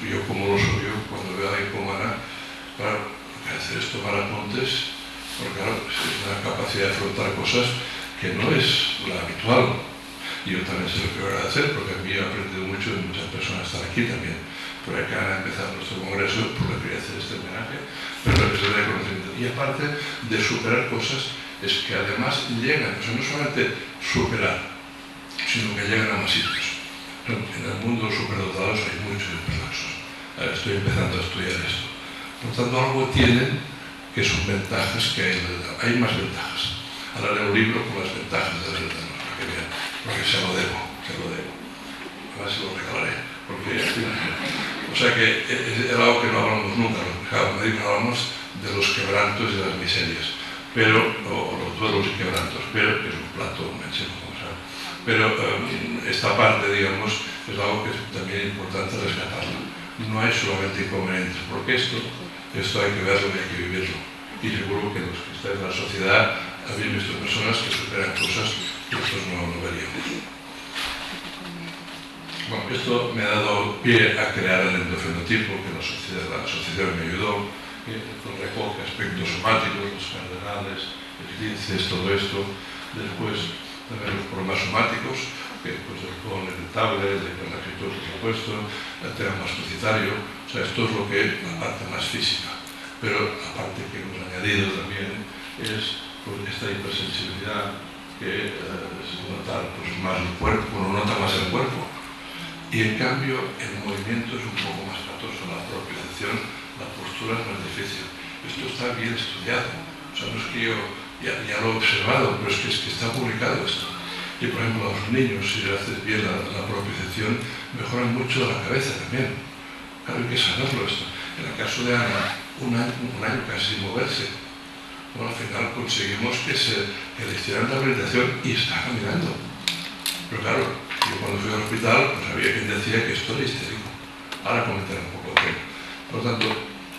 yo como lo soy yo, cuando veo a la hipomana, Claro, lo que hace es tomar apuntes, porque claro, es una capacidad de afrontar cosas que no es la habitual. Y yo también se lo quiero agradecer, porque a mí he aprendido mucho y muchas personas están aquí también. Por acá han empezado nuestro congreso, por lo que quería hacer este homenaje, pero la persona de conocimiento. Y aparte de superar cosas, es que además llegan, o sea, no solamente superar, sino que llegan a más sitios. En el mundo de los superdotados hay muchos hiperlaxos. Estoy empezando a estudiar esto. Por tanto, algo tienen que son ventajas que hay más ventajas. Ahora leo un libro con las ventajas de las ventajas, para que vean, porque se lo debo. Además se lo regalaré, porque o sea que es algo que no hablamos nunca, no hablamos de los quebrantos y de las miserias, pero, o los duelos y quebrantos, pero que es un plato manchego, ¿sabes? Pero esta parte, digamos, es algo que es también importante rescatarlo. No hay solamente inconvenientes, porque esto hay que verlo y hay que vivirlo. Y seguro que los que estáis en la sociedad habéis visto personas que superan cosas que nosotros no veríamos. Bueno, esto me ha dado pie a crear el endofenotipo, que la asociación me ayudó, que recoge aspectos somáticos, los cardenales, esguinces, todo esto. Después también los problemas somáticos, que pues, el colon irritable, el hepatitis, por supuesto, el tema mastocitario. O sea, esto es lo que es la parte más física. Pero aparte que hemos añadido también es pues, esta hipersensibilidad que es notar pues, más el cuerpo, uno nota más el cuerpo. Y en cambio el movimiento es un poco más patoso, la propiocepción, la postura es más difícil. Esto está bien estudiado. O sea, no es que yo ya lo he observado, pero es que está publicado esto. Y por ejemplo, a los niños, si le haces bien la propiocepción, mejoran mucho la cabeza también. Claro, hay que saberlo esto. En el caso de Ana, un año casi sin moverse. Bueno, al final conseguimos que le hicieran rehabilitación y está caminando. Pero claro, yo cuando fui al hospital, pues había quien decía que esto era histérico. Ahora comentaré un poco de ello. Por lo tanto,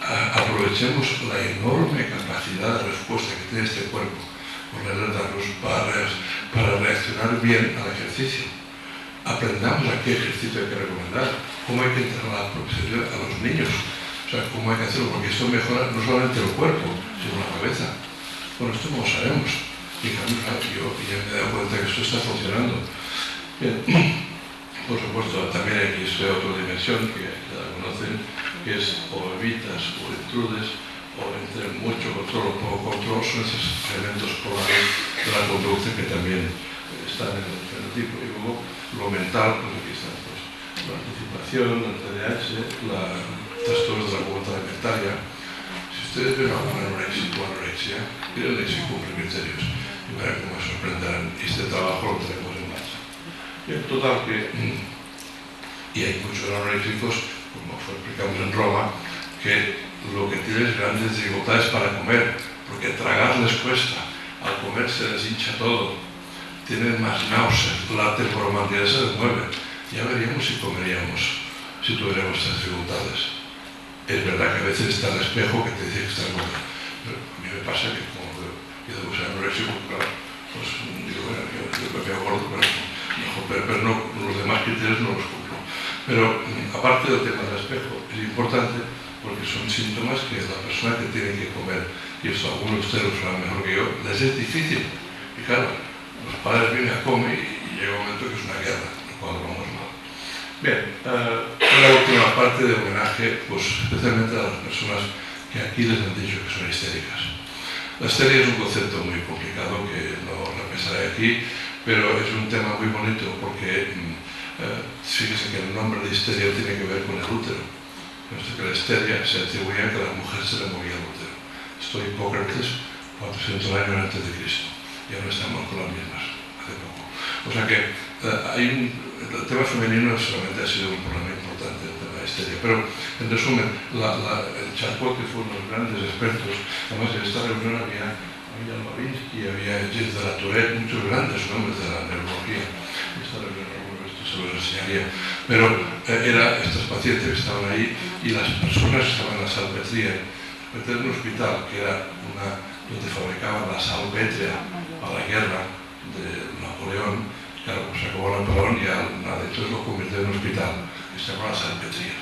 aprovechemos la enorme capacidad de respuesta que tiene este cuerpo por alertarnos para reaccionar bien al ejercicio. Aprendamos a qué ejercicio hay que recomendar, cómo hay que entrenar la propiocepción a los niños, o sea, cómo hay que hacerlo, porque esto mejora no solamente el cuerpo, sino la cabeza. Bueno, esto no lo sabemos. Y yo ya me he dado cuenta que esto está funcionando. Bien. Por supuesto, también hay otra dimensión que ya la conocen, que es o evitas o intrudes, o entre mucho control o poco control, son esos elementos polares de la conducta que también están en el fenotipo. Y luego lo mental, pues aquí está pues, la anticipación, el TDAH, trastornos de la conducta alimentaria. Si ustedes ven a un anoréxico o anorexia, díganle si cumple criterios y verán cómo se sorprenderán. Este trabajo lo tenemos en marcha. En total que, y hay muchos anoréxicos, como explicamos en Roma, que lo que tienen es grandes dificultades para comer, porque tragar les cuesta, al comer se les hincha todo, tienen más náuseas, la temporomandial se les mueve. Ya veríamos si comeríamos, si tuviéramos estas dificultades. Es verdad que a veces está el espejo que te dice que estás gordo, pero a mí me pasa que como yo debo ser anoréxico, claro, pues digo, bueno, yo me veo gordo, pero no, los demás criterios no los cumplo. Pero aparte del tema del espejo, es importante porque son síntomas que la persona que tiene que comer, y esto algunos de ustedes lo saben mejor que yo, les es difícil. Y claro, los padres vienen a comer y llega un momento que es una guerra, cuando vamos mal. Bien, la última parte de homenaje, pues especialmente a las personas que aquí les han dicho que son histéricas. La histeria es un concepto muy complicado que no repasaré aquí, pero es un tema muy bonito porque fíjense que el nombre de histeria tiene que ver con el útero. Que la histeria se atribuía a que a la mujer se le movía el útero. Esto Hipócrates, 400 años antes de Cristo. Y ahora estamos con las mismas, hace poco. O sea que el tema femenino solamente ha sido un problema importante, el tema de histeria. Pero, en resumen, el Charcot, que fue uno de los grandes expertos, además en esta reunión había Malvinsky, había Gilles de la Tourette, muchos grandes nombres de la neurología. Esta reunión, esto se los enseñaría. Pero eran estos pacientes que estaban ahí y las personas que estaban en la salpetría. En un hospital que era donde fabricaban la salpetria para la guerra de Napoleón. Claro, pues se acabó Napoleón y nada, entonces lo convirtió en un hospital que se llamaba la salpetría.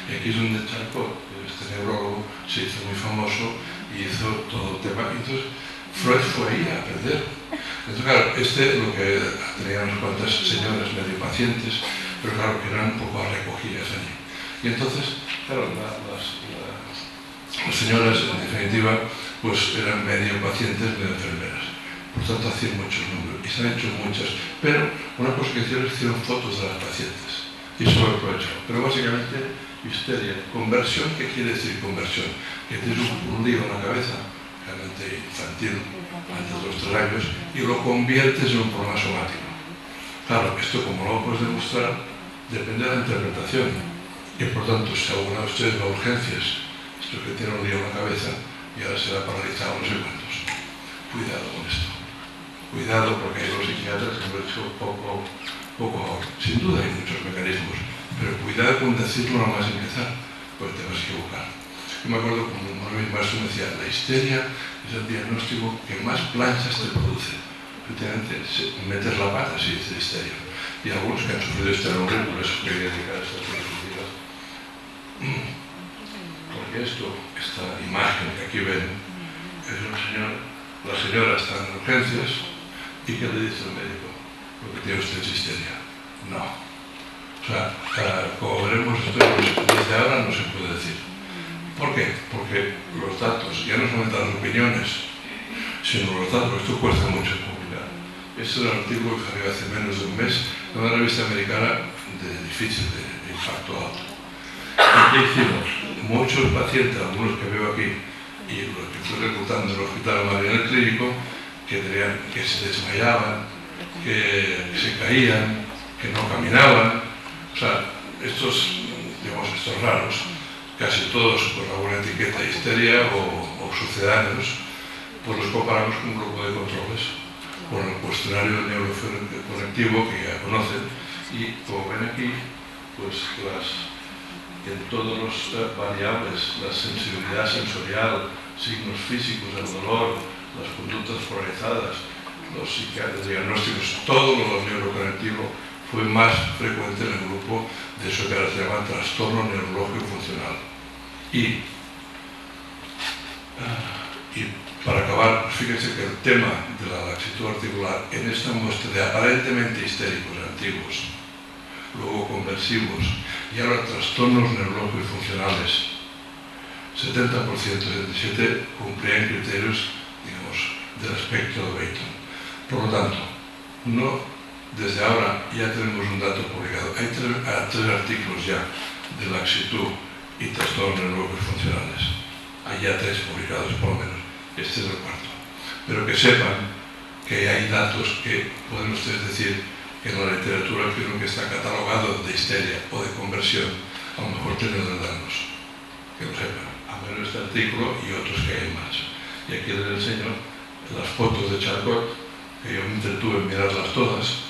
Y aquí es donde Charcot, este neurólogo, se hizo muy famoso y hizo todo el tema. Entonces, Freud fue ahí a aprender. Entonces, claro, lo que tenía unas cuantas señoras medio pacientes, pero claro, que eran un poco recogidas allí. Y entonces, claro, las señoras, en definitiva, pues eran medio pacientes, medio enfermeras. Por tanto, hacían muchos números y se han hecho muchas. Pero una cosa que hicieron fotos de las pacientes y eso lo he aprovechado. Pero básicamente, histeria. Conversión, ¿qué quiere decir conversión? Que tienes un lío en la cabeza, realmente infantil, antes de los 3 años, y lo conviertes en un problema somático. Claro, esto como no lo puedes demostrar, depende de la interpretación. Y por tanto, si alguna de ustedes va a urgencias, esto que tiene un lío en la cabeza y ahora se va paralizado no sé cuántos. Cuidado con esto. Cuidado porque hay los psiquiatras que han hecho poco ahora. Sin duda hay muchos mecanismos, pero cuidado con decirlo nada más empezar, porque te vas a equivocar. Yo me acuerdo como mi maestro me decía, la histeria es el diagnóstico que más planchas te produce. Efectivamente, metes la pata si dice histeria. Y algunos que han sufrido este nombre, por eso quería dedicar estas diapositivas. Porque esta imagen que aquí ven, es la señora está en urgencias y ¿qué le dice el médico? Lo que tiene usted es histeria. No. O sea, como veremos, esto desde ahora no se puede decir. ¿Por qué? Porque los datos, ya no solamente las opiniones, sino los datos, esto cuesta mucho publicar. Este es un artículo que salió hace menos de un mes en una revista americana de difícil, de impacto alto. ¿Y qué hicimos? Muchos pacientes, algunos que veo aquí, y los que estoy reclutando en el Hospital Mariano Clínico, que se desmayaban, que se caían, que no caminaban. O sea, estos raros, casi todos con alguna etiqueta de histeria o sucedáneos, pues los comparamos con un grupo de controles, con el cuestionario neuroconectivo que ya conocen, y como ven aquí, pues en todos los variables, la sensibilidad sensorial, signos físicos, el dolor, las conductas polarizadas, los diagnósticos, todo lo neuroconectivo fue más frecuente en el grupo de eso que ahora se llama trastorno neurológico funcional. Y para acabar, pues fíjense que el tema de la laxitud articular en esta muestra de aparentemente histéricos antiguos, luego conversivos y ahora trastornos neurológicos funcionales, 70%, 77% cumplían criterios, digamos, del espectro de Beighton. Por lo tanto, desde ahora ya tenemos un dato publicado. Hay tres artículos ya de laxitud y trastornos neurológicos funcionales. Hay ya 3 publicados, por lo menos. Este es el 4. Pero que sepan que hay datos que pueden ustedes decir que en la literatura que uno que está catalogado de histeria o de conversión, a lo mejor tienen que darnos. Que lo sepan. A menos este artículo y otros que hay en marcha. Y aquí les enseño las fotos de Charcot, que yo me entretuve en mirarlas todas,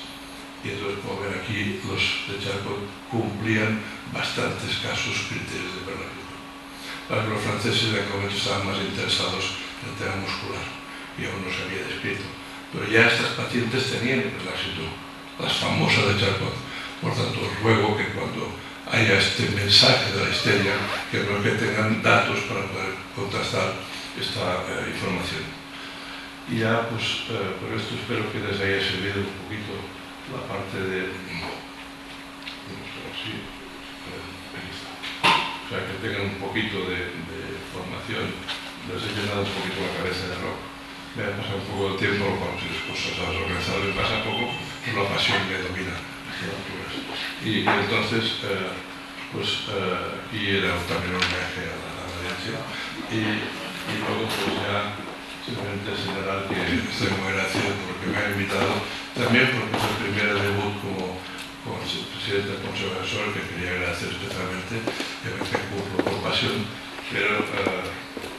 y entonces, como ven aquí, los de Charcot cumplían bastantes casos criterios de Bernard-Pivot. Claro que los franceses en aquel momento estaban más interesados en el tema muscular, y aún no se había descrito. Pero ya estas pacientes tenían laxitud, las famosas de Charcot. Por tanto, os ruego que cuando haya este mensaje de la histeria, que tengan datos para poder contrastar esta información. Y ya, pues, por esto espero que les haya servido un poquito la parte de... Sí, aquí está. O sea, que tengan un poquito de formación. Les he llenado un poquito la cabeza de rock. Me ha pasado un poco de tiempo, cuando las cosas a los organizadores pasa poco, pues la pasión me domina. Y entonces, aquí era también un viaje a la audiencia. Y luego, pues ya, simplemente señalar que estoy muy agradecido por lo que me han invitado, también porque es el primer debut como presidente del Consejo Asesor, que quería agradecer especialmente, que me cumplo por pasión, pero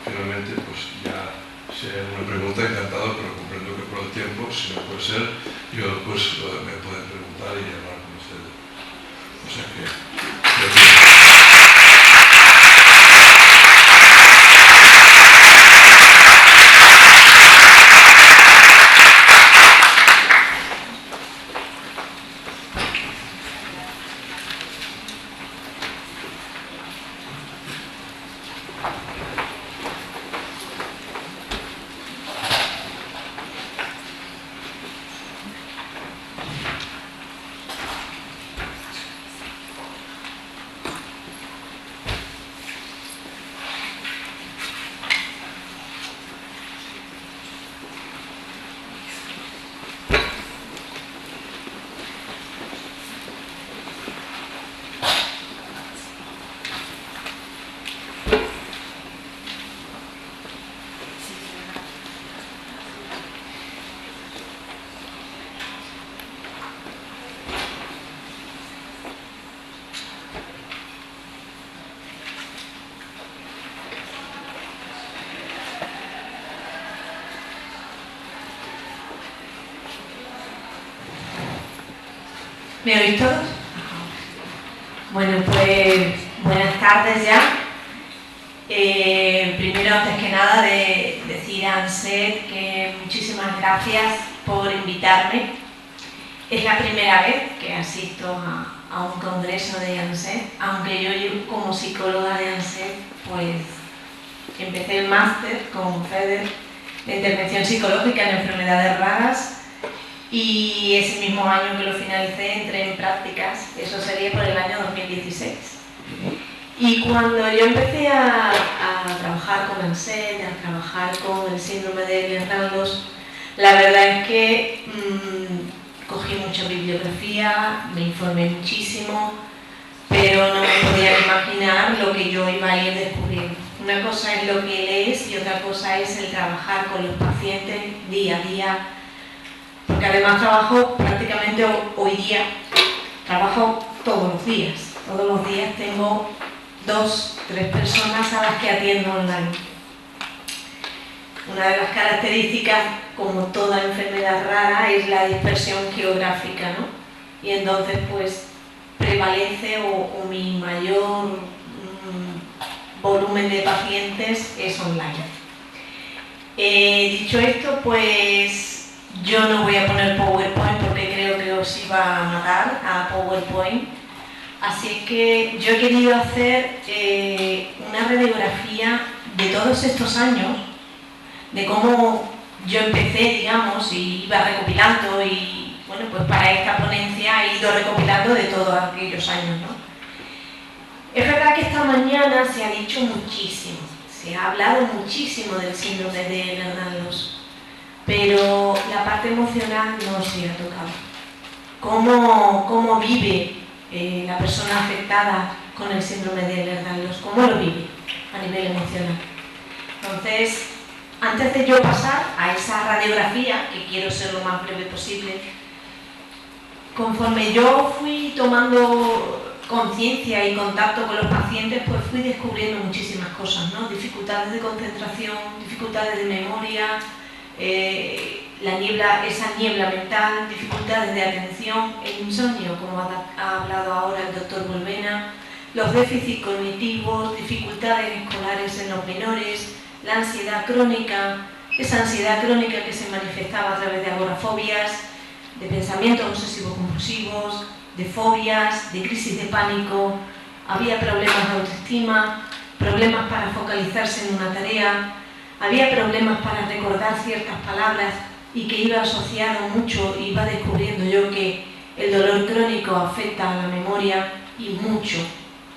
finalmente, pues ya sea una pregunta, encantado, pero comprendo que por el tiempo, si no puede ser, yo pues me pueden preguntar y hablar con ustedes. O sea que... ¿Me oís todos? Bueno, pues buenas tardes ya. Primero, antes que nada, de decir a ANSET que muchísimas gracias por invitarme. Es la primera vez que asisto a un congreso de ANSET, aunque yo como psicóloga de ANSET, pues empecé el máster con FEDER de intervención psicológica en enfermedades raras y ese mismo año que lo finalicé entré en prácticas, eso sería por el año 2016. Y cuando yo empecé a trabajar con ANSET, a trabajar con el síndrome de Ehlers-Danlos, la verdad es que cogí mucha bibliografía, me informé muchísimo, pero no me podía imaginar lo que yo iba a ir descubriendo. Una cosa es lo que lees y otra cosa es el trabajar con los pacientes día a día, porque además trabajo prácticamente hoy día, trabajo todos los días tengo 2, 3 personas a las que atiendo online. Una de las características, como toda enfermedad rara, es la dispersión geográfica, ¿no? Y entonces pues prevalece o mi mayor volumen de pacientes es online. Dicho esto, pues yo no voy a poner PowerPoint porque creo que os iba a matar a PowerPoint. Así es que yo he querido hacer una radiografía de todos estos años, de cómo yo empecé, digamos, y iba recopilando y, bueno, pues para esta ponencia he ido recopilando de todos aquellos años, ¿no? Es verdad que esta mañana se ha dicho muchísimo, se ha hablado muchísimo del síndrome de Ehlers-Danlos, pero la parte emocional no se ha tocado. ¿Cómo vive la persona afectada con el síndrome de Ehlers-Danlos? ¿Cómo lo vive a nivel emocional? Entonces, antes de yo pasar a esa radiografía, que quiero ser lo más breve posible, conforme yo fui tomando conciencia y contacto con los pacientes, pues fui descubriendo muchísimas cosas, ¿no? Dificultades de concentración, dificultades de memoria, esa niebla mental, dificultades de atención, el insomnio, como ha hablado ahora el doctor Volvena, los déficits cognitivos, dificultades escolares en los menores, la ansiedad crónica, esa ansiedad crónica que se manifestaba a través de agorafobias, de pensamientos obsesivos compulsivos, de fobias, de crisis de pánico, había problemas de autoestima, problemas para focalizarse en una tarea, había problemas para recordar ciertas palabras y que iba asociado mucho, iba descubriendo yo que el dolor crónico afecta a la memoria y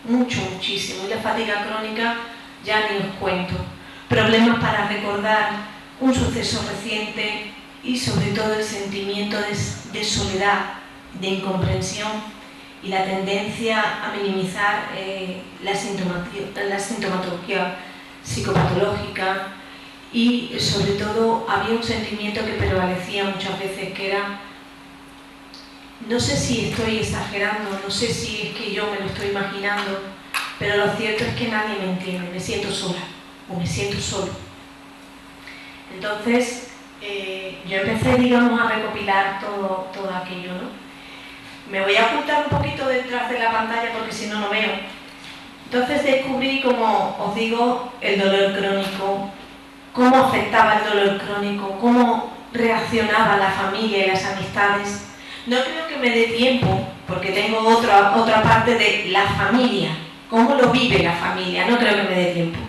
muchísimo. Y la fatiga crónica ya ni os cuento. Problemas para recordar un suceso reciente y sobre todo el sentimiento de soledad, de incomprensión y la tendencia a minimizar la sintomatología psicopatológica y sobre todo había un sentimiento que prevalecía muchas veces que era, no sé si estoy exagerando, no sé si es que yo me lo estoy imaginando, pero lo cierto es que nadie me entiende, me siento sola o me siento solo. Entonces yo empecé, digamos, a recopilar todo aquello, ¿no? Me voy a ocultar un poquito detrás de la pantalla porque si no, no veo. Entonces descubrí, como os digo, el dolor crónico, cómo afectaba el dolor crónico, cómo reaccionaba la familia y las amistades. No creo que me dé tiempo, porque tengo otra parte de la familia, cómo lo vive la familia, no creo que me dé tiempo.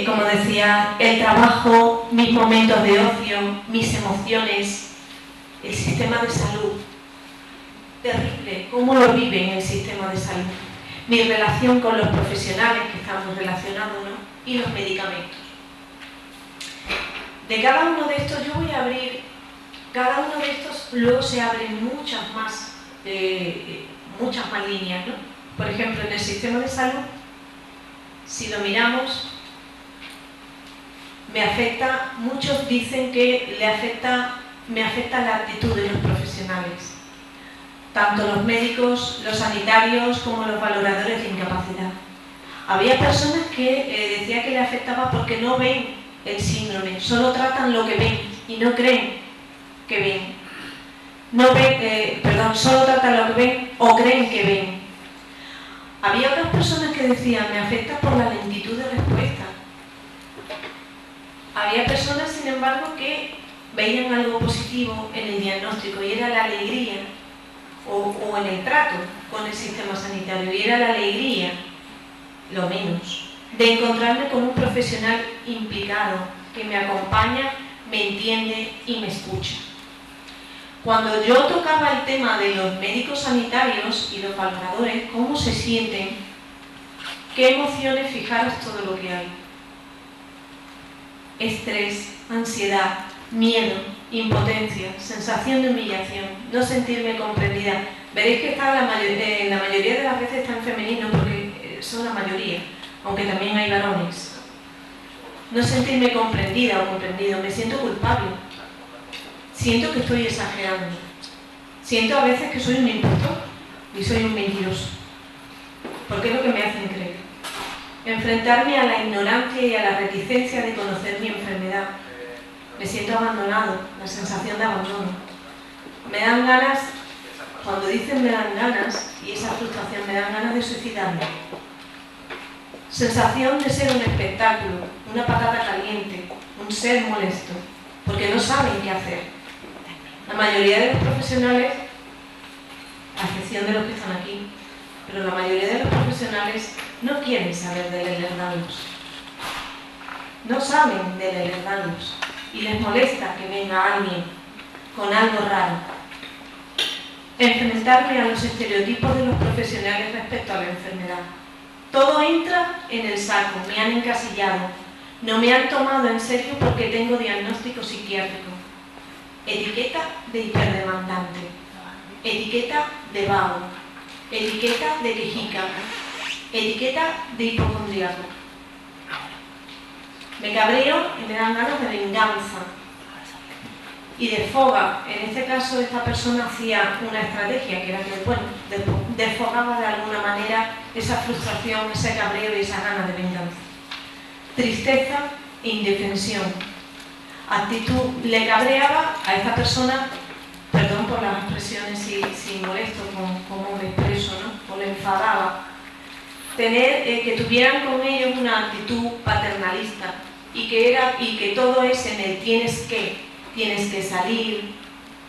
Como decía, el trabajo, mis momentos de ocio, mis emociones, el sistema de salud. Terrible, cómo lo vive en el sistema de salud. Mi relación con los profesionales que estamos relacionados, ¿no? Y los medicamentos. De cada uno de estos yo voy a abrir, cada uno de estos luego se abren muchas más líneas, ¿no? Por ejemplo, en el sistema de salud, si lo miramos, me afecta, muchos dicen que me afecta la actitud de los profesionales, tanto los médicos, los sanitarios como los valoradores de incapacidad. Había personas que decían que le afectaba porque no ven el síndrome, solo tratan lo que ven y no creen que ven. no ven, solo tratan lo que ven o creen que ven. Había otras personas que decían, me afecta por la lentitud de respuesta. Había personas, sin embargo, que veían algo positivo en el diagnóstico y era la alegría, o en el trato con el sistema sanitario, y era la alegría, lo menos, de encontrarme con un profesional implicado, que me acompaña, me entiende y me escucha. Cuando yo tocaba el tema de los médicos sanitarios y los valoradores, cómo se sienten, qué emociones, fijaros todo lo que hay. Estrés, ansiedad, miedo, impotencia, sensación de humillación, no sentirme comprendida. Veréis que está la mayoría de las veces está en femenino porque son la mayoría, aunque también hay varones. No sentirme comprendida o comprendido, me siento culpable. Siento que estoy exagerando. Siento a veces que soy un impostor y soy un mentiroso. Porque es lo que me hacen creer. Enfrentarme a la ignorancia y a la reticencia de conocer mi enfermedad. Me siento abandonado, la sensación de abandono. Me dan ganas, cuando dicen me dan ganas, y esa frustración, me dan ganas de suicidarme. Sensación de ser un espectáculo, una patata caliente, un ser molesto, porque no saben qué hacer. La mayoría de los profesionales, a excepción de los que están aquí, pero la mayoría de los profesionales no quieren saber del Ehlers-Danlos. No saben del Ehlers-Danlos y les molesta que venga alguien con algo raro. Enfrentarme a los estereotipos de los profesionales respecto a la enfermedad. Todo entra en el saco, me han encasillado, no me han tomado en serio porque tengo diagnóstico psiquiátrico. Etiqueta de hiperdemandante, etiqueta de vago, etiqueta de quejica, etiqueta de hipocondriaco. Me cabreo y me dan ganas de venganza y de foga. En este caso, esta persona hacía una estrategia que era que, bueno, desfogaba de alguna manera esa frustración, ese cabreo y esa ganas de venganza. Tristeza e indefensión. Actitud, le cabreaba a esta persona, perdón por las expresiones si molesto con cómo me expreso, ¿no? O le enfadaba, que tuvieran con ellos una actitud paternalista y que todo es en el tienes que salir,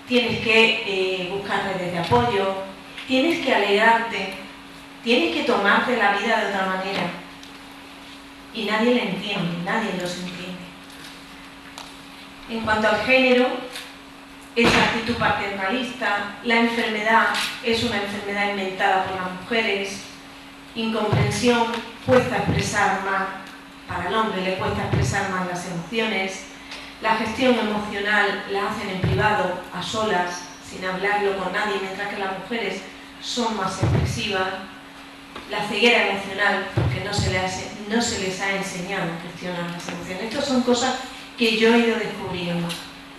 tienes que buscar redes de apoyo, tienes que alegrarte, tienes que tomarte la vida de otra manera. Y nadie le entiende, nadie los entiende. En cuanto al género, esa actitud paternalista, la enfermedad es una enfermedad inventada por las mujeres, incomprensión, cuesta expresar más, para el hombre le cuesta expresar más las emociones, la gestión emocional la hacen en privado, a solas, sin hablarlo con nadie, mientras que las mujeres son más expresivas, la ceguera emocional, porque no se les ha enseñado a gestionar las emociones. Estas son cosas que yo he ido descubriendo.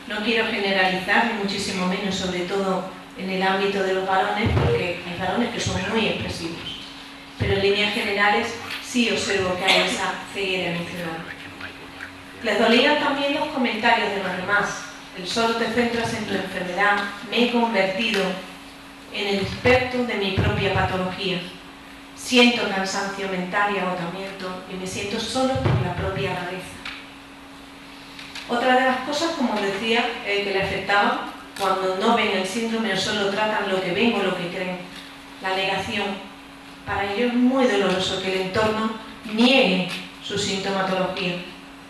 No quiero generalizar, ni muchísimo menos, sobre todo en el ámbito de los varones, porque hay varones que son muy expresivos. Pero en líneas generales sí observo que hay esa ceguera emocional. Les dolían también los comentarios de los demás. El solo te centras en tu enfermedad. Me he convertido en el experto de mi propia patología. Siento cansancio mental y agotamiento y me siento solo por la propia rareza. Otra de las cosas, como decía, que le afectaban cuando no ven el síndrome o solo tratan lo que ven o lo que creen, la negación. Para ellos es muy doloroso que el entorno niegue su sintomatología,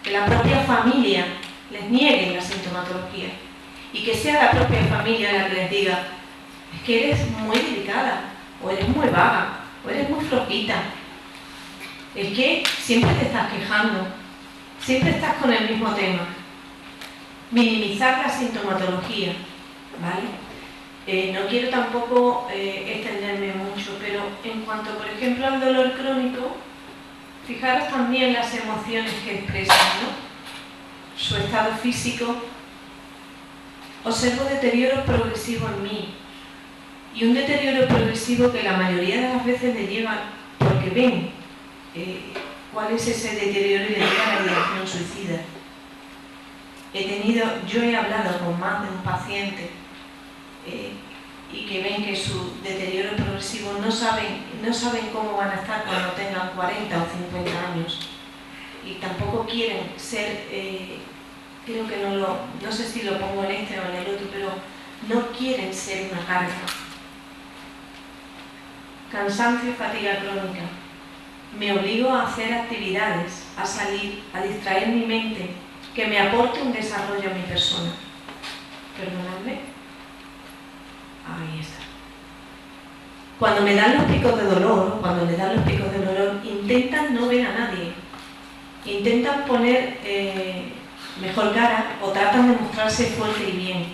que la propia familia les niegue la sintomatología y que sea la propia familia la que les diga es que eres muy delicada, o eres muy vaga, o eres muy flojita, es que siempre te estás quejando, siempre estás con el mismo tema. Minimizar la sintomatología, ¿vale? No quiero tampoco extenderme mucho, pero en cuanto, por ejemplo, al dolor crónico, fijaros también las emociones que expresan, ¿no? Su estado físico. Observo deterioro progresivo en mí, y un deterioro progresivo que la mayoría de las veces le llevan, porque ven cuál es ese deterioro y le llevan a la ideación suicida. Yo he hablado con más de un paciente y que ven que su deterioro progresivo no saben cómo van a estar cuando tengan 40 o 50 años y tampoco quieren ser, creo que no sé si lo pongo en este o en el otro, pero no quieren ser una carga. Cansancio y fatiga crónica. Me obligo a hacer actividades, a salir, a distraer mi mente, que me aporte un desarrollo a mi persona. Perdonadme. Ahí está. Cuando me dan los picos de dolor, intentan no ver a nadie. Intentan poner mejor cara o tratan de mostrarse fuerte y bien.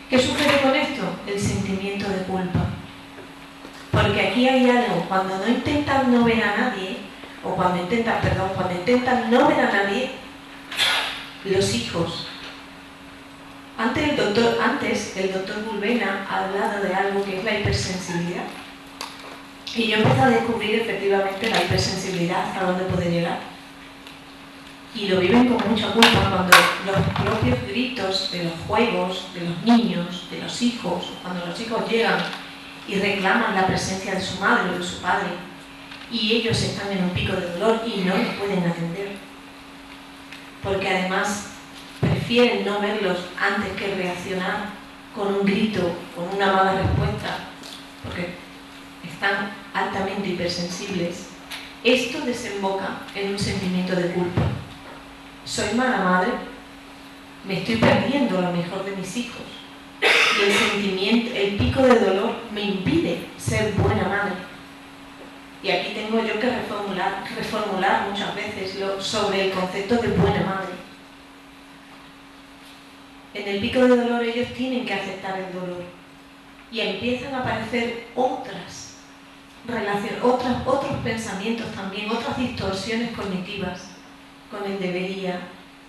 ¿Qué sucede con esto? El sentimiento de culpa. Porque aquí hay algo, cuando no intentan no ver a nadie, o cuando intentan no ver a nadie, los hijos. Antes el doctor Bulbena ha hablado de algo que es la hipersensibilidad. Y yo empecé a descubrir efectivamente la hipersensibilidad, hasta dónde puede llegar. Y lo viven con mucha culpa cuando los propios gritos de los juegos, de los niños, de los hijos, cuando los hijos llegan y reclaman la presencia de su madre o de su padre, y ellos están en un pico de dolor y no los pueden atender. Porque además prefieren no verlos antes que reaccionar con un grito, con una mala respuesta, porque están altamente hipersensibles. Esto desemboca en un sentimiento de culpa. Soy mala madre, me estoy perdiendo lo mejor de mis hijos. Y el pico de dolor me impide ser buena madre. Y aquí tengo yo que reformular muchas veces sobre el concepto de buena madre. En el pico de dolor ellos tienen que aceptar el dolor. Y empiezan a aparecer otras relaciones, otros pensamientos también, otras distorsiones cognitivas, con el debería,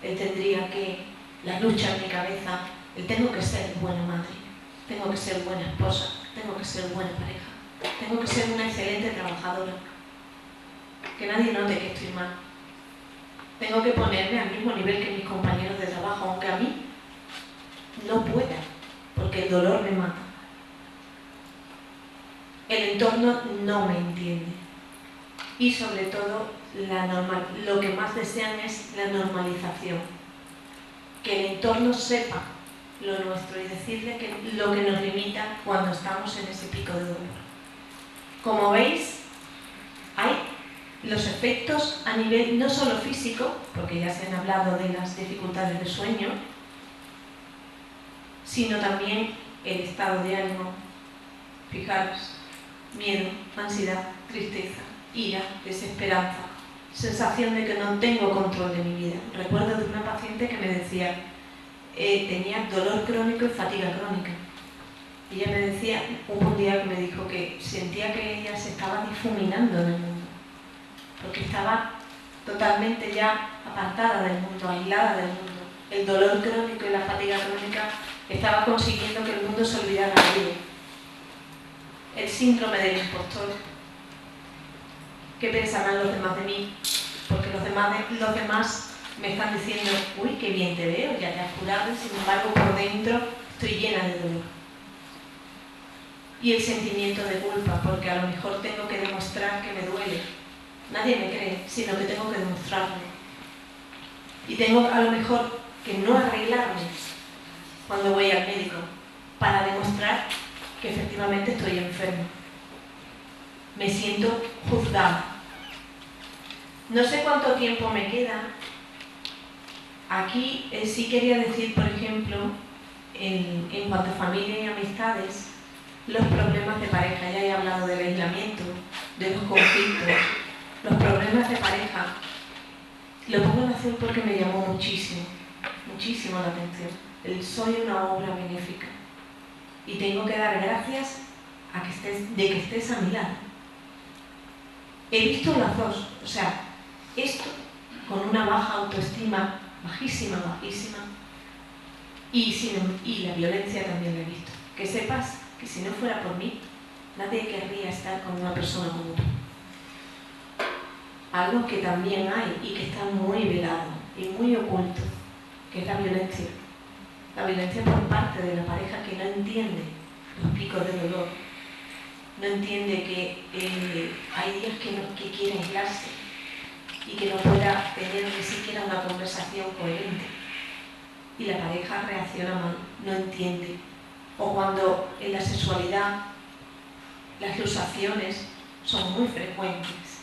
el tendría que, la lucha en mi cabeza, el tengo que ser buena madre, tengo que ser buena esposa, tengo que ser buena pareja, tengo que ser una excelente trabajadora, que nadie note que estoy mal, tengo que ponerme al mismo nivel que mis compañeros de trabajo, aunque a mí no pueda, porque el dolor me mata. El entorno no me entiende. Y sobre todo, lo que más desean es la normalización. Que el entorno sepa lo nuestro y decirle que lo que nos limita cuando estamos en ese pico de dolor. Como veis, hay los efectos a nivel no solo físico, porque ya se han hablado de las dificultades de sueño, sino también el estado de ánimo. Fijaros, miedo, ansiedad, tristeza, ira, desesperanza, sensación de que no tengo control de mi vida. Recuerdo de una paciente que me decía, tenía dolor crónico y fatiga crónica. Y ella me decía, hubo un día que me dijo que sentía que ella se estaba difuminando en el mundo, porque estaba totalmente ya apartada del mundo, aislada del mundo. El dolor crónico y la fatiga crónica estaba consiguiendo que el mundo se olvidara de ella. El síndrome del impostor. ¿Qué pensarán los demás de mí? Porque los demás me están diciendo, uy, qué bien te veo, ya te has curado, y sin embargo por dentro estoy llena de dolor. Y el sentimiento de culpa, porque a lo mejor tengo que demostrar que me duele. Nadie me cree, sino que tengo que demostrarlo. Y tengo a lo mejor que no arreglarme cuando voy al médico, para demostrar que efectivamente estoy enferma. Me siento juzgada. No sé cuánto tiempo me queda. Aquí sí quería decir, por ejemplo, en cuanto a familia y amistades, los problemas de pareja. Ya he hablado del aislamiento, de los conflictos, los problemas de pareja. Lo pongo en azul porque me llamó muchísimo la atención. Soy una obra benéfica y tengo que dar gracias de que estés a mi lado. He visto las dos, o sea, esto con una baja autoestima, bajísima, y la violencia también la he visto. Que sepas que si no fuera por mí, nadie querría estar con una persona como tú. Algo que también hay y que está muy velado y muy oculto, que es la violencia. La violencia por parte de la pareja que no entiende los picos de dolor, no entiende que hay días que quiere aislarse y que no pueda tener ni siquiera una conversación coherente y la pareja reacciona mal, no entiende. O cuando en la sexualidad las luxaciones son muy frecuentes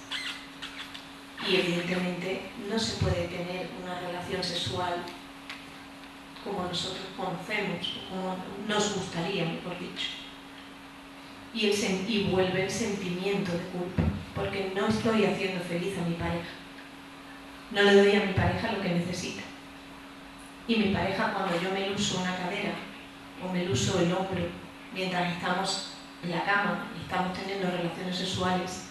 y evidentemente no se puede tener una relación sexual como nosotros conocemos, o como nos gustaría, mejor dicho. Y vuelve el sentimiento de culpa, porque no estoy haciendo feliz a mi pareja. No le doy a mi pareja lo que necesita. Y mi pareja, cuando yo me luxo una cadera o me luxo el hombro mientras estamos en la cama y estamos teniendo relaciones sexuales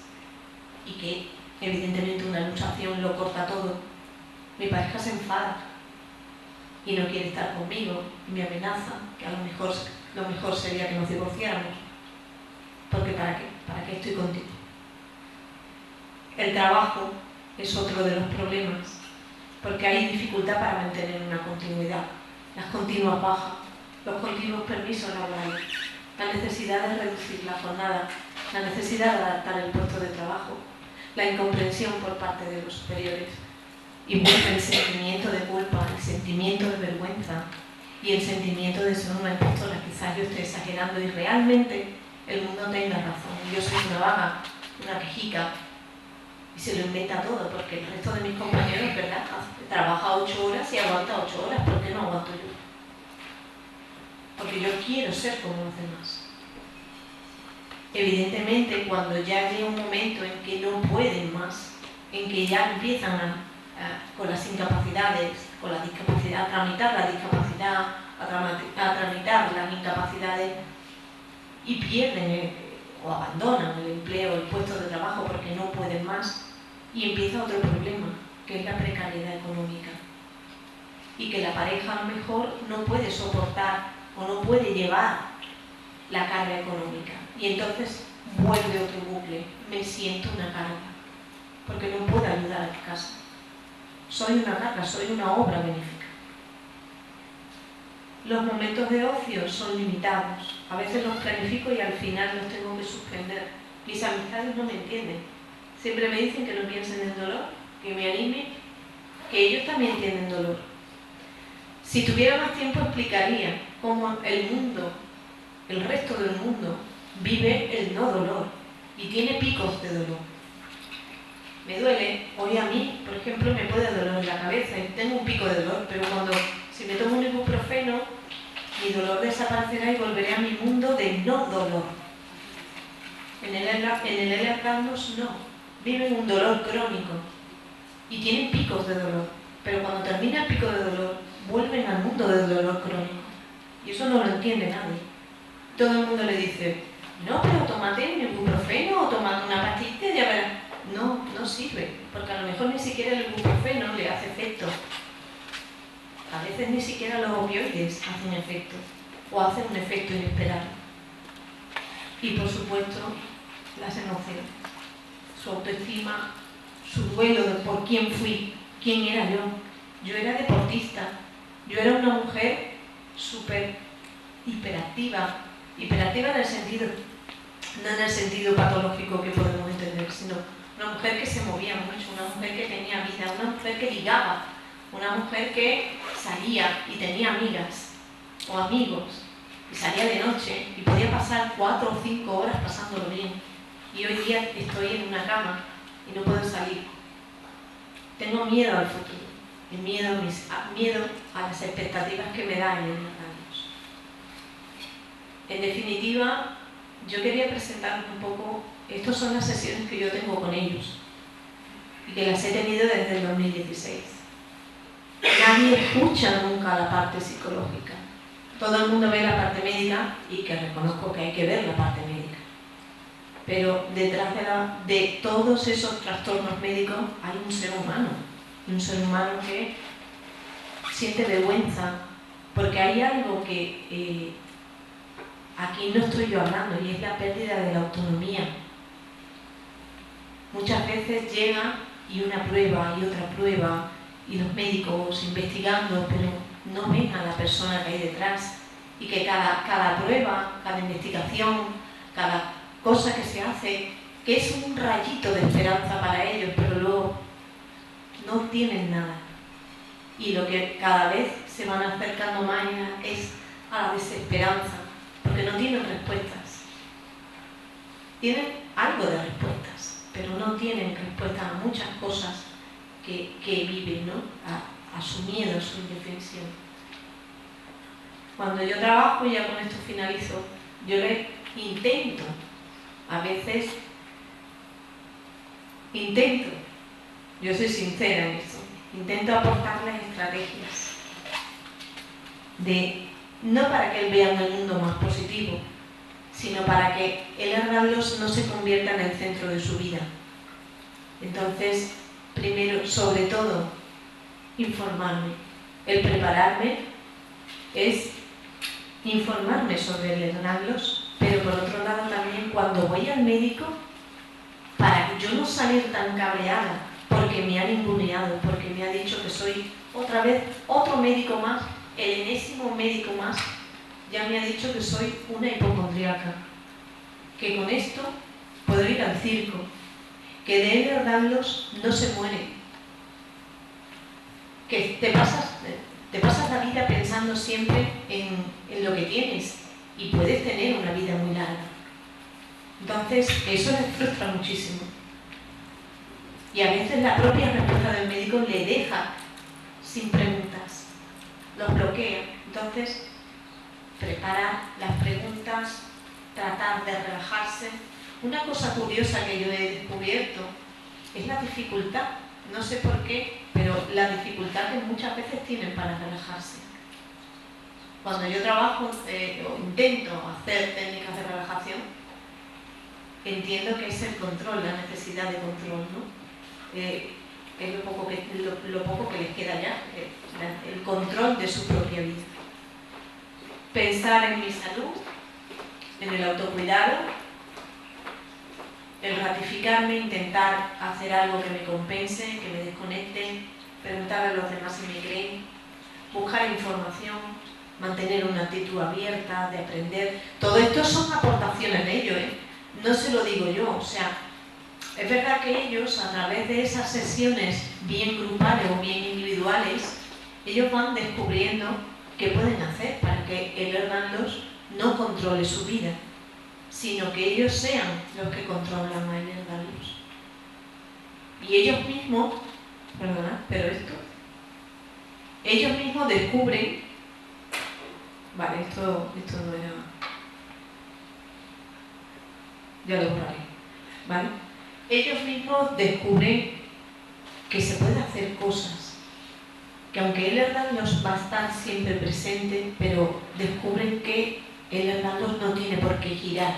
y que evidentemente una luxación lo corta todo, mi pareja se enfada y no quiere estar conmigo y me amenaza que a lo mejor sería que nos divorciáramos. Porque ¿para qué? ¿Para qué estoy contigo? El trabajo es otro de los problemas, porque hay dificultad para mantener una continuidad, las continuas bajas, los continuos permisos laborales, la necesidad de reducir la jornada, la necesidad de adaptar el puesto de trabajo, la incomprensión por parte de los superiores, y vuelve el sentimiento de culpa, el sentimiento de vergüenza y el sentimiento de ser una impostora. Quizás yo esté exagerando y realmente el mundo tenga razón. Yo soy una vaga, una quejica, y se lo inventa todo, porque el resto de mis compañeros, ¿verdad?, trabaja 8 horas y aguanta 8 horas. ¿Por qué no aguanto yo? Porque yo quiero ser como los demás. Evidentemente, cuando ya llega un momento en que no pueden más, en que ya empiezan con las incapacidades, con la discapacidad, a tramitar la discapacidad, a tramitar las incapacidades, y pierden o abandonan el empleo, el puesto de trabajo porque no pueden más, y empieza otro problema, que es la precariedad económica, y que la pareja a lo mejor no puede soportar o no puede llevar la carga económica, y entonces vuelve otro bucle: me siento una carga porque no puedo ayudar a mi casa, soy una carga, soy una obra benéfica. Los momentos de ocio son limitados, a veces los planifico y al final los tengo que suspender. Mis amistades no me entienden, siempre me dicen que no piensen en el dolor, que me anime, que ellos también tienen dolor. Si tuviera más tiempo explicaría cómo el mundo, el resto del mundo, vive el no dolor y tiene picos de dolor. Me duele, hoy a mí, por ejemplo, me puede doler la cabeza y tengo un pico de dolor, pero si me tomo un ibuprofeno, mi dolor desaparecerá y volveré a mi mundo de no dolor. En el Ehlers Danlos no, viven un dolor crónico y tienen picos de dolor, pero cuando termina el pico de dolor, vuelven al mundo del dolor crónico. Y eso no lo entiende nadie. Todo el mundo le dice: no, pero tómate un ibuprofeno o tómate una pastilla y ya verás. No, no sirve, porque a lo mejor ni siquiera el ibuprofeno le hace efecto. A veces ni siquiera los opioides hacen efecto, o hacen un efecto inesperado. Y por supuesto, las emociones, su autoestima, su duelo de por quién fui, quién era yo. Yo era deportista, yo era una mujer súper hiperactiva en el sentido, no en el sentido patológico que podemos entender, sino una mujer que se movía mucho, una mujer que tenía vida, una mujer que ligaba, una mujer que salía y tenía amigas o amigos y salía de noche y podía pasar 4 o 5 horas pasándolo bien. Y hoy día estoy en una cama y no puedo salir. Tengo miedo al futuro, y miedo a las expectativas que me dan en los años. En definitiva, yo quería presentarles un poco. Estas son las sesiones que yo tengo con ellos y que las he tenido desde el 2016. Nadie escucha nunca la parte psicológica. Todo el mundo ve la parte médica, y que reconozco que hay que ver la parte médica. Pero detrás de todos esos trastornos médicos hay un ser humano que siente vergüenza, porque hay algo que aquí no estoy yo hablando, y es la pérdida de la autonomía. Muchas veces llega y una prueba y otra prueba, y los médicos investigando, pero no ven a la persona que hay detrás, y que cada prueba, cada investigación, cada cosa que se hace, que es un rayito de esperanza para ellos, pero luego no tienen nada. Y lo que cada vez se van acercando más es a la desesperanza, porque no tienen respuestas. Tienen algo de respuestas, pero no tienen respuestas a muchas cosas que viven, ¿no? A su miedo, a su indefensión. Cuando yo trabajo, y ya con esto finalizo, yo les intento, a veces yo soy sincera en esto, intento aportarles estrategias no para que vean el mundo más positivo, sino para que el Hernán-Los no se convierta en el centro de su vida. Entonces, primero, sobre todo, informarme. El prepararme es informarme sobre el Hernán-Los, pero por otro lado también cuando voy al médico, para yo no salir tan cabreada porque me han ninguneado, porque me ha dicho que soy otra vez otro médico más, el enésimo médico más, ya me ha dicho que soy una hipocondríaca, que con esto puedo ir al circo, que de él Hernán-Los no se muere, que te pasas la vida pensando siempre en lo que tienes y puedes tener una vida muy larga. Entonces, eso les frustra muchísimo. Y a veces la propia respuesta del médico le deja sin preguntas, los bloquea. Entonces, preparar las preguntas, tratar de relajarse. Una cosa curiosa que yo he descubierto es la dificultad, no sé por qué, pero la dificultad que muchas veces tienen para relajarse. Cuando yo trabajo o intento hacer técnicas de relajación, entiendo que es el control, la necesidad de control, ¿no? Es lo poco que les queda ya, el control de su propia vida. Pensar en mi salud, en el autocuidado, el ratificarme, intentar hacer algo que me compense, que me desconecte, preguntar a los demás si me creen, buscar información, mantener una actitud abierta, de aprender. Todo esto son aportaciones de ellos, ¿eh? No se lo digo yo, o sea, es verdad que ellos, a través de esas sesiones bien grupales o bien individuales, ellos van descubriendo qué pueden hacer para que el Hernán-Los no controle su vida, sino que ellos sean los que controlan a el Hernán-Los. Y ellos mismos, perdona, pero ellos mismos descubren, vale, esto no era, ya lo borraré, ¿vale? Ellos mismos descubren que se puede hacer cosas, que aunque el Hernán-Los va a estar siempre presente, pero descubren que el Hernán-Los no tiene por qué girar,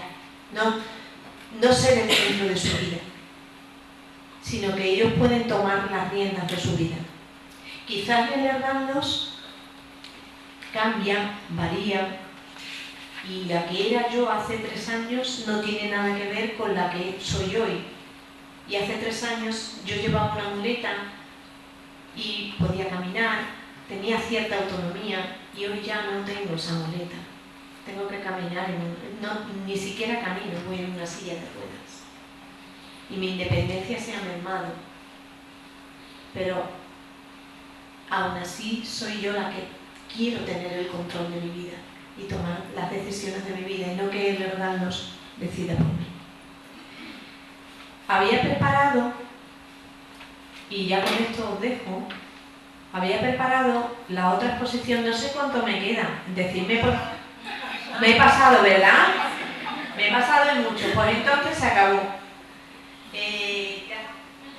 no ser el centro de su vida, sino que ellos pueden tomar las riendas de su vida. Quizás el Hernán-Los cambia, varía, y la que era yo hace 3 años no tiene nada que ver con la que soy hoy. Y hace 3 años yo llevaba una muleta y podía caminar, tenía cierta autonomía, y hoy ya no tengo esa muleta. Tengo que caminar, ni siquiera camino, voy en una silla de ruedas. Y mi independencia se ha mermado. Pero aún así soy yo la que quiero tener el control de mi vida y tomar las decisiones de mi vida, y no que el Hernán-Los decida por mí. Había preparado, y ya con esto os dejo, había preparado la otra exposición, no sé cuánto me queda, decidme por... Me he pasado, ¿verdad? Me he pasado en mucho, pues entonces se acabó.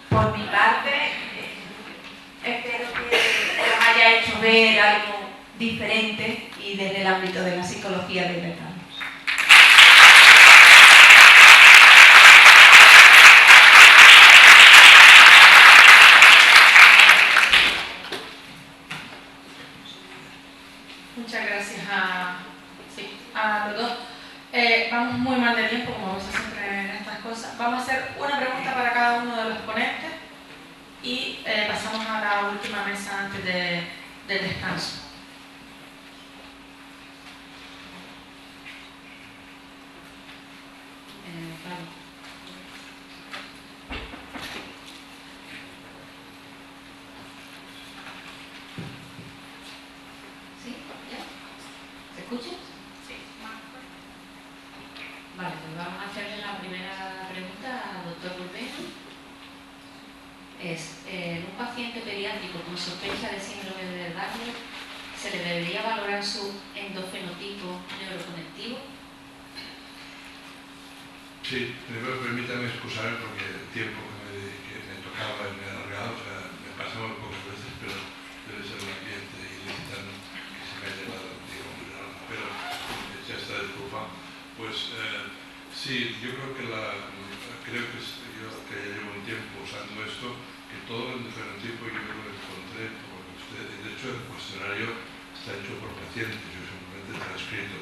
Por mi parte, espero que os haya hecho ver algo diferente y desde el ámbito de la psicología del Hernán-Los. Muchas gracias a los dos. Vamos muy mal de tiempo, como pasa siempre en estas cosas. Vamos a hacer una pregunta para cada uno de los ponentes y pasamos a la última mesa antes del descanso. escuchas? Sí. Vale, pues vamos a hacerle la primera pregunta al doctor Bulbena. En un paciente pediátrico con sospecha de síndrome de Lerner, ¿se le debería valorar su endofenotipo neuroconectivo? Sí, primero permítame excusarme porque el tiempo que me tocaba y me ha alargado, o sea, me pasa muy pocas veces, pero debe ser un ambiente ilicitano que se me ha llevado, digamos, el alma. Pero ya está, disculpa. Pues sí, yo creo que yo que ya llevo un tiempo usando esto, que todo el fenotipo yo lo encontré, porque de hecho el cuestionario está hecho por pacientes, yo simplemente transcrito.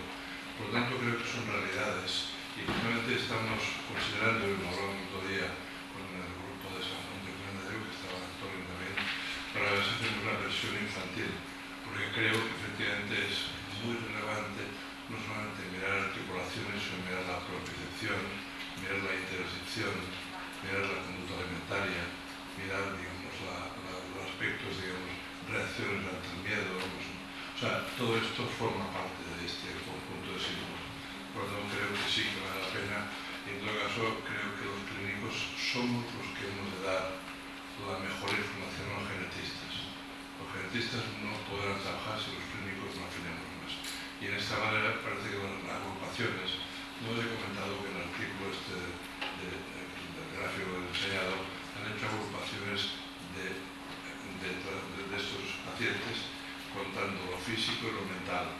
Por lo tanto creo que son realidades y finalmente estamos considerando, y lo hablamos el otro día con el grupo de San Juan de Candadero, que estaba Antonio también, para ver si hacemos una versión infantil, porque creo que efectivamente es muy relevante no solamente mirar articulaciones, sino mirar la propiocepción, mirar la interocepción, mirar la conducta alimentaria, mirar, digamos, los aspectos, digamos, reacciones ante el miedo, o sea, todo esto forma parte de este conjunto de síntomas. Por lo tanto, creo que sí que vale la pena, y en todo caso, creo que los clínicos somos los que hemos de dar la mejor información a los genetistas. Los genetistas no podrán trabajar si los clínicos no afinemos más. Y en esta manera parece que las agrupaciones, no os he comentado que en el artículo del gráfico del enseñado han hecho agrupaciones de estos pacientes contando lo físico y lo mental.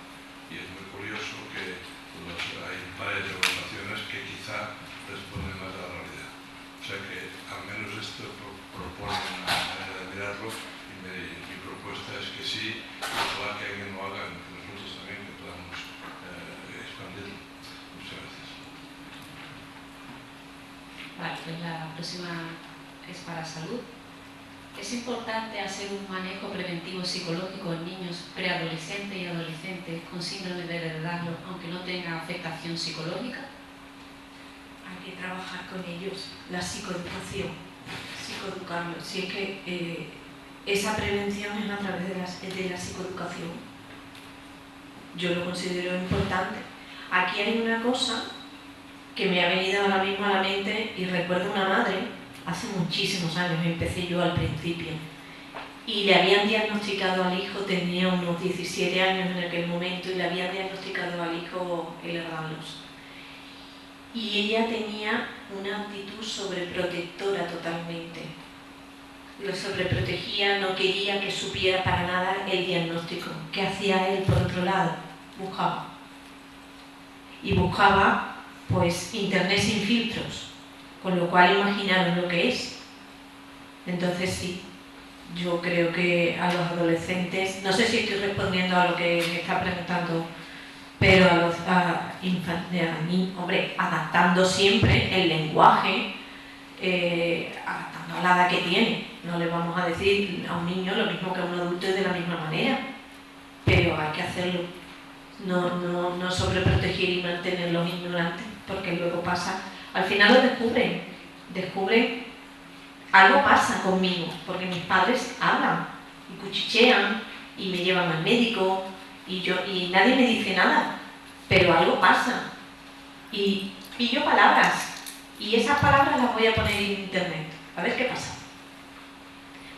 Y es muy curioso que hay varias agrupaciones que quizá responden más a la realidad. O sea que al menos esto propone una manera de mirarlo y mi propuesta es que sí, ojalá que alguien lo haga, que nosotros también que podamos expandirlo. Muchas gracias. Vale, pues la próxima es para salud. ¿Es importante hacer un manejo preventivo psicológico en niños preadolescentes y adolescentes con síndrome de Lerner, aunque no tenga afectación psicológica? Hay que trabajar con ellos, la psicoeducación, psicoeducarlos. Si es que esa prevención es a través de la psicoeducación. Yo lo considero importante. Aquí hay una cosa que me ha venido ahora mismo a la mente y recuerdo una madre, hace muchísimos años, empecé yo al principio, y le habían diagnosticado al hijo, tenía unos 17 años en aquel momento, y le habían diagnosticado al hijo Ehlers-Danlos. Y ella tenía una actitud sobreprotectora totalmente. Lo sobreprotegía, no quería que supiera para nada el diagnóstico. ¿Qué hacía él por otro lado? Buscaba. Y buscaba, pues, internet sin filtros, con lo cual imaginaron lo que es. Entonces sí, yo creo que a los adolescentes, no sé si estoy respondiendo a lo que me está preguntando, pero hombre, adaptando siempre el lenguaje, adaptando a la edad que tiene. No le vamos a decir a un niño lo mismo que a un adulto y de la misma manera, pero hay que hacerlo. No sobreproteger y mantenerlos ignorantes, porque luego pasa, al final lo descubren, algo pasa conmigo, porque mis padres hablan y cuchichean y me llevan al médico y nadie me dice nada, pero algo pasa y pillo palabras y esas palabras las voy a poner en internet, a ver qué pasa.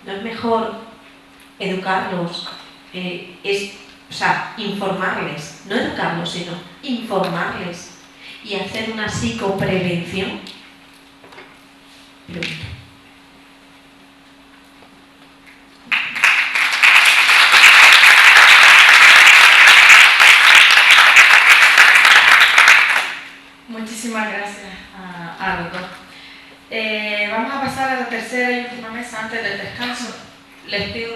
¿No es mejor educarlos? Informarles, no educarlos, sino informarles y hacer una psicoprevención. Pregunto. Muchísimas gracias a los dos. Vamos a pasar a la tercera y última mesa antes del descanso. Les pido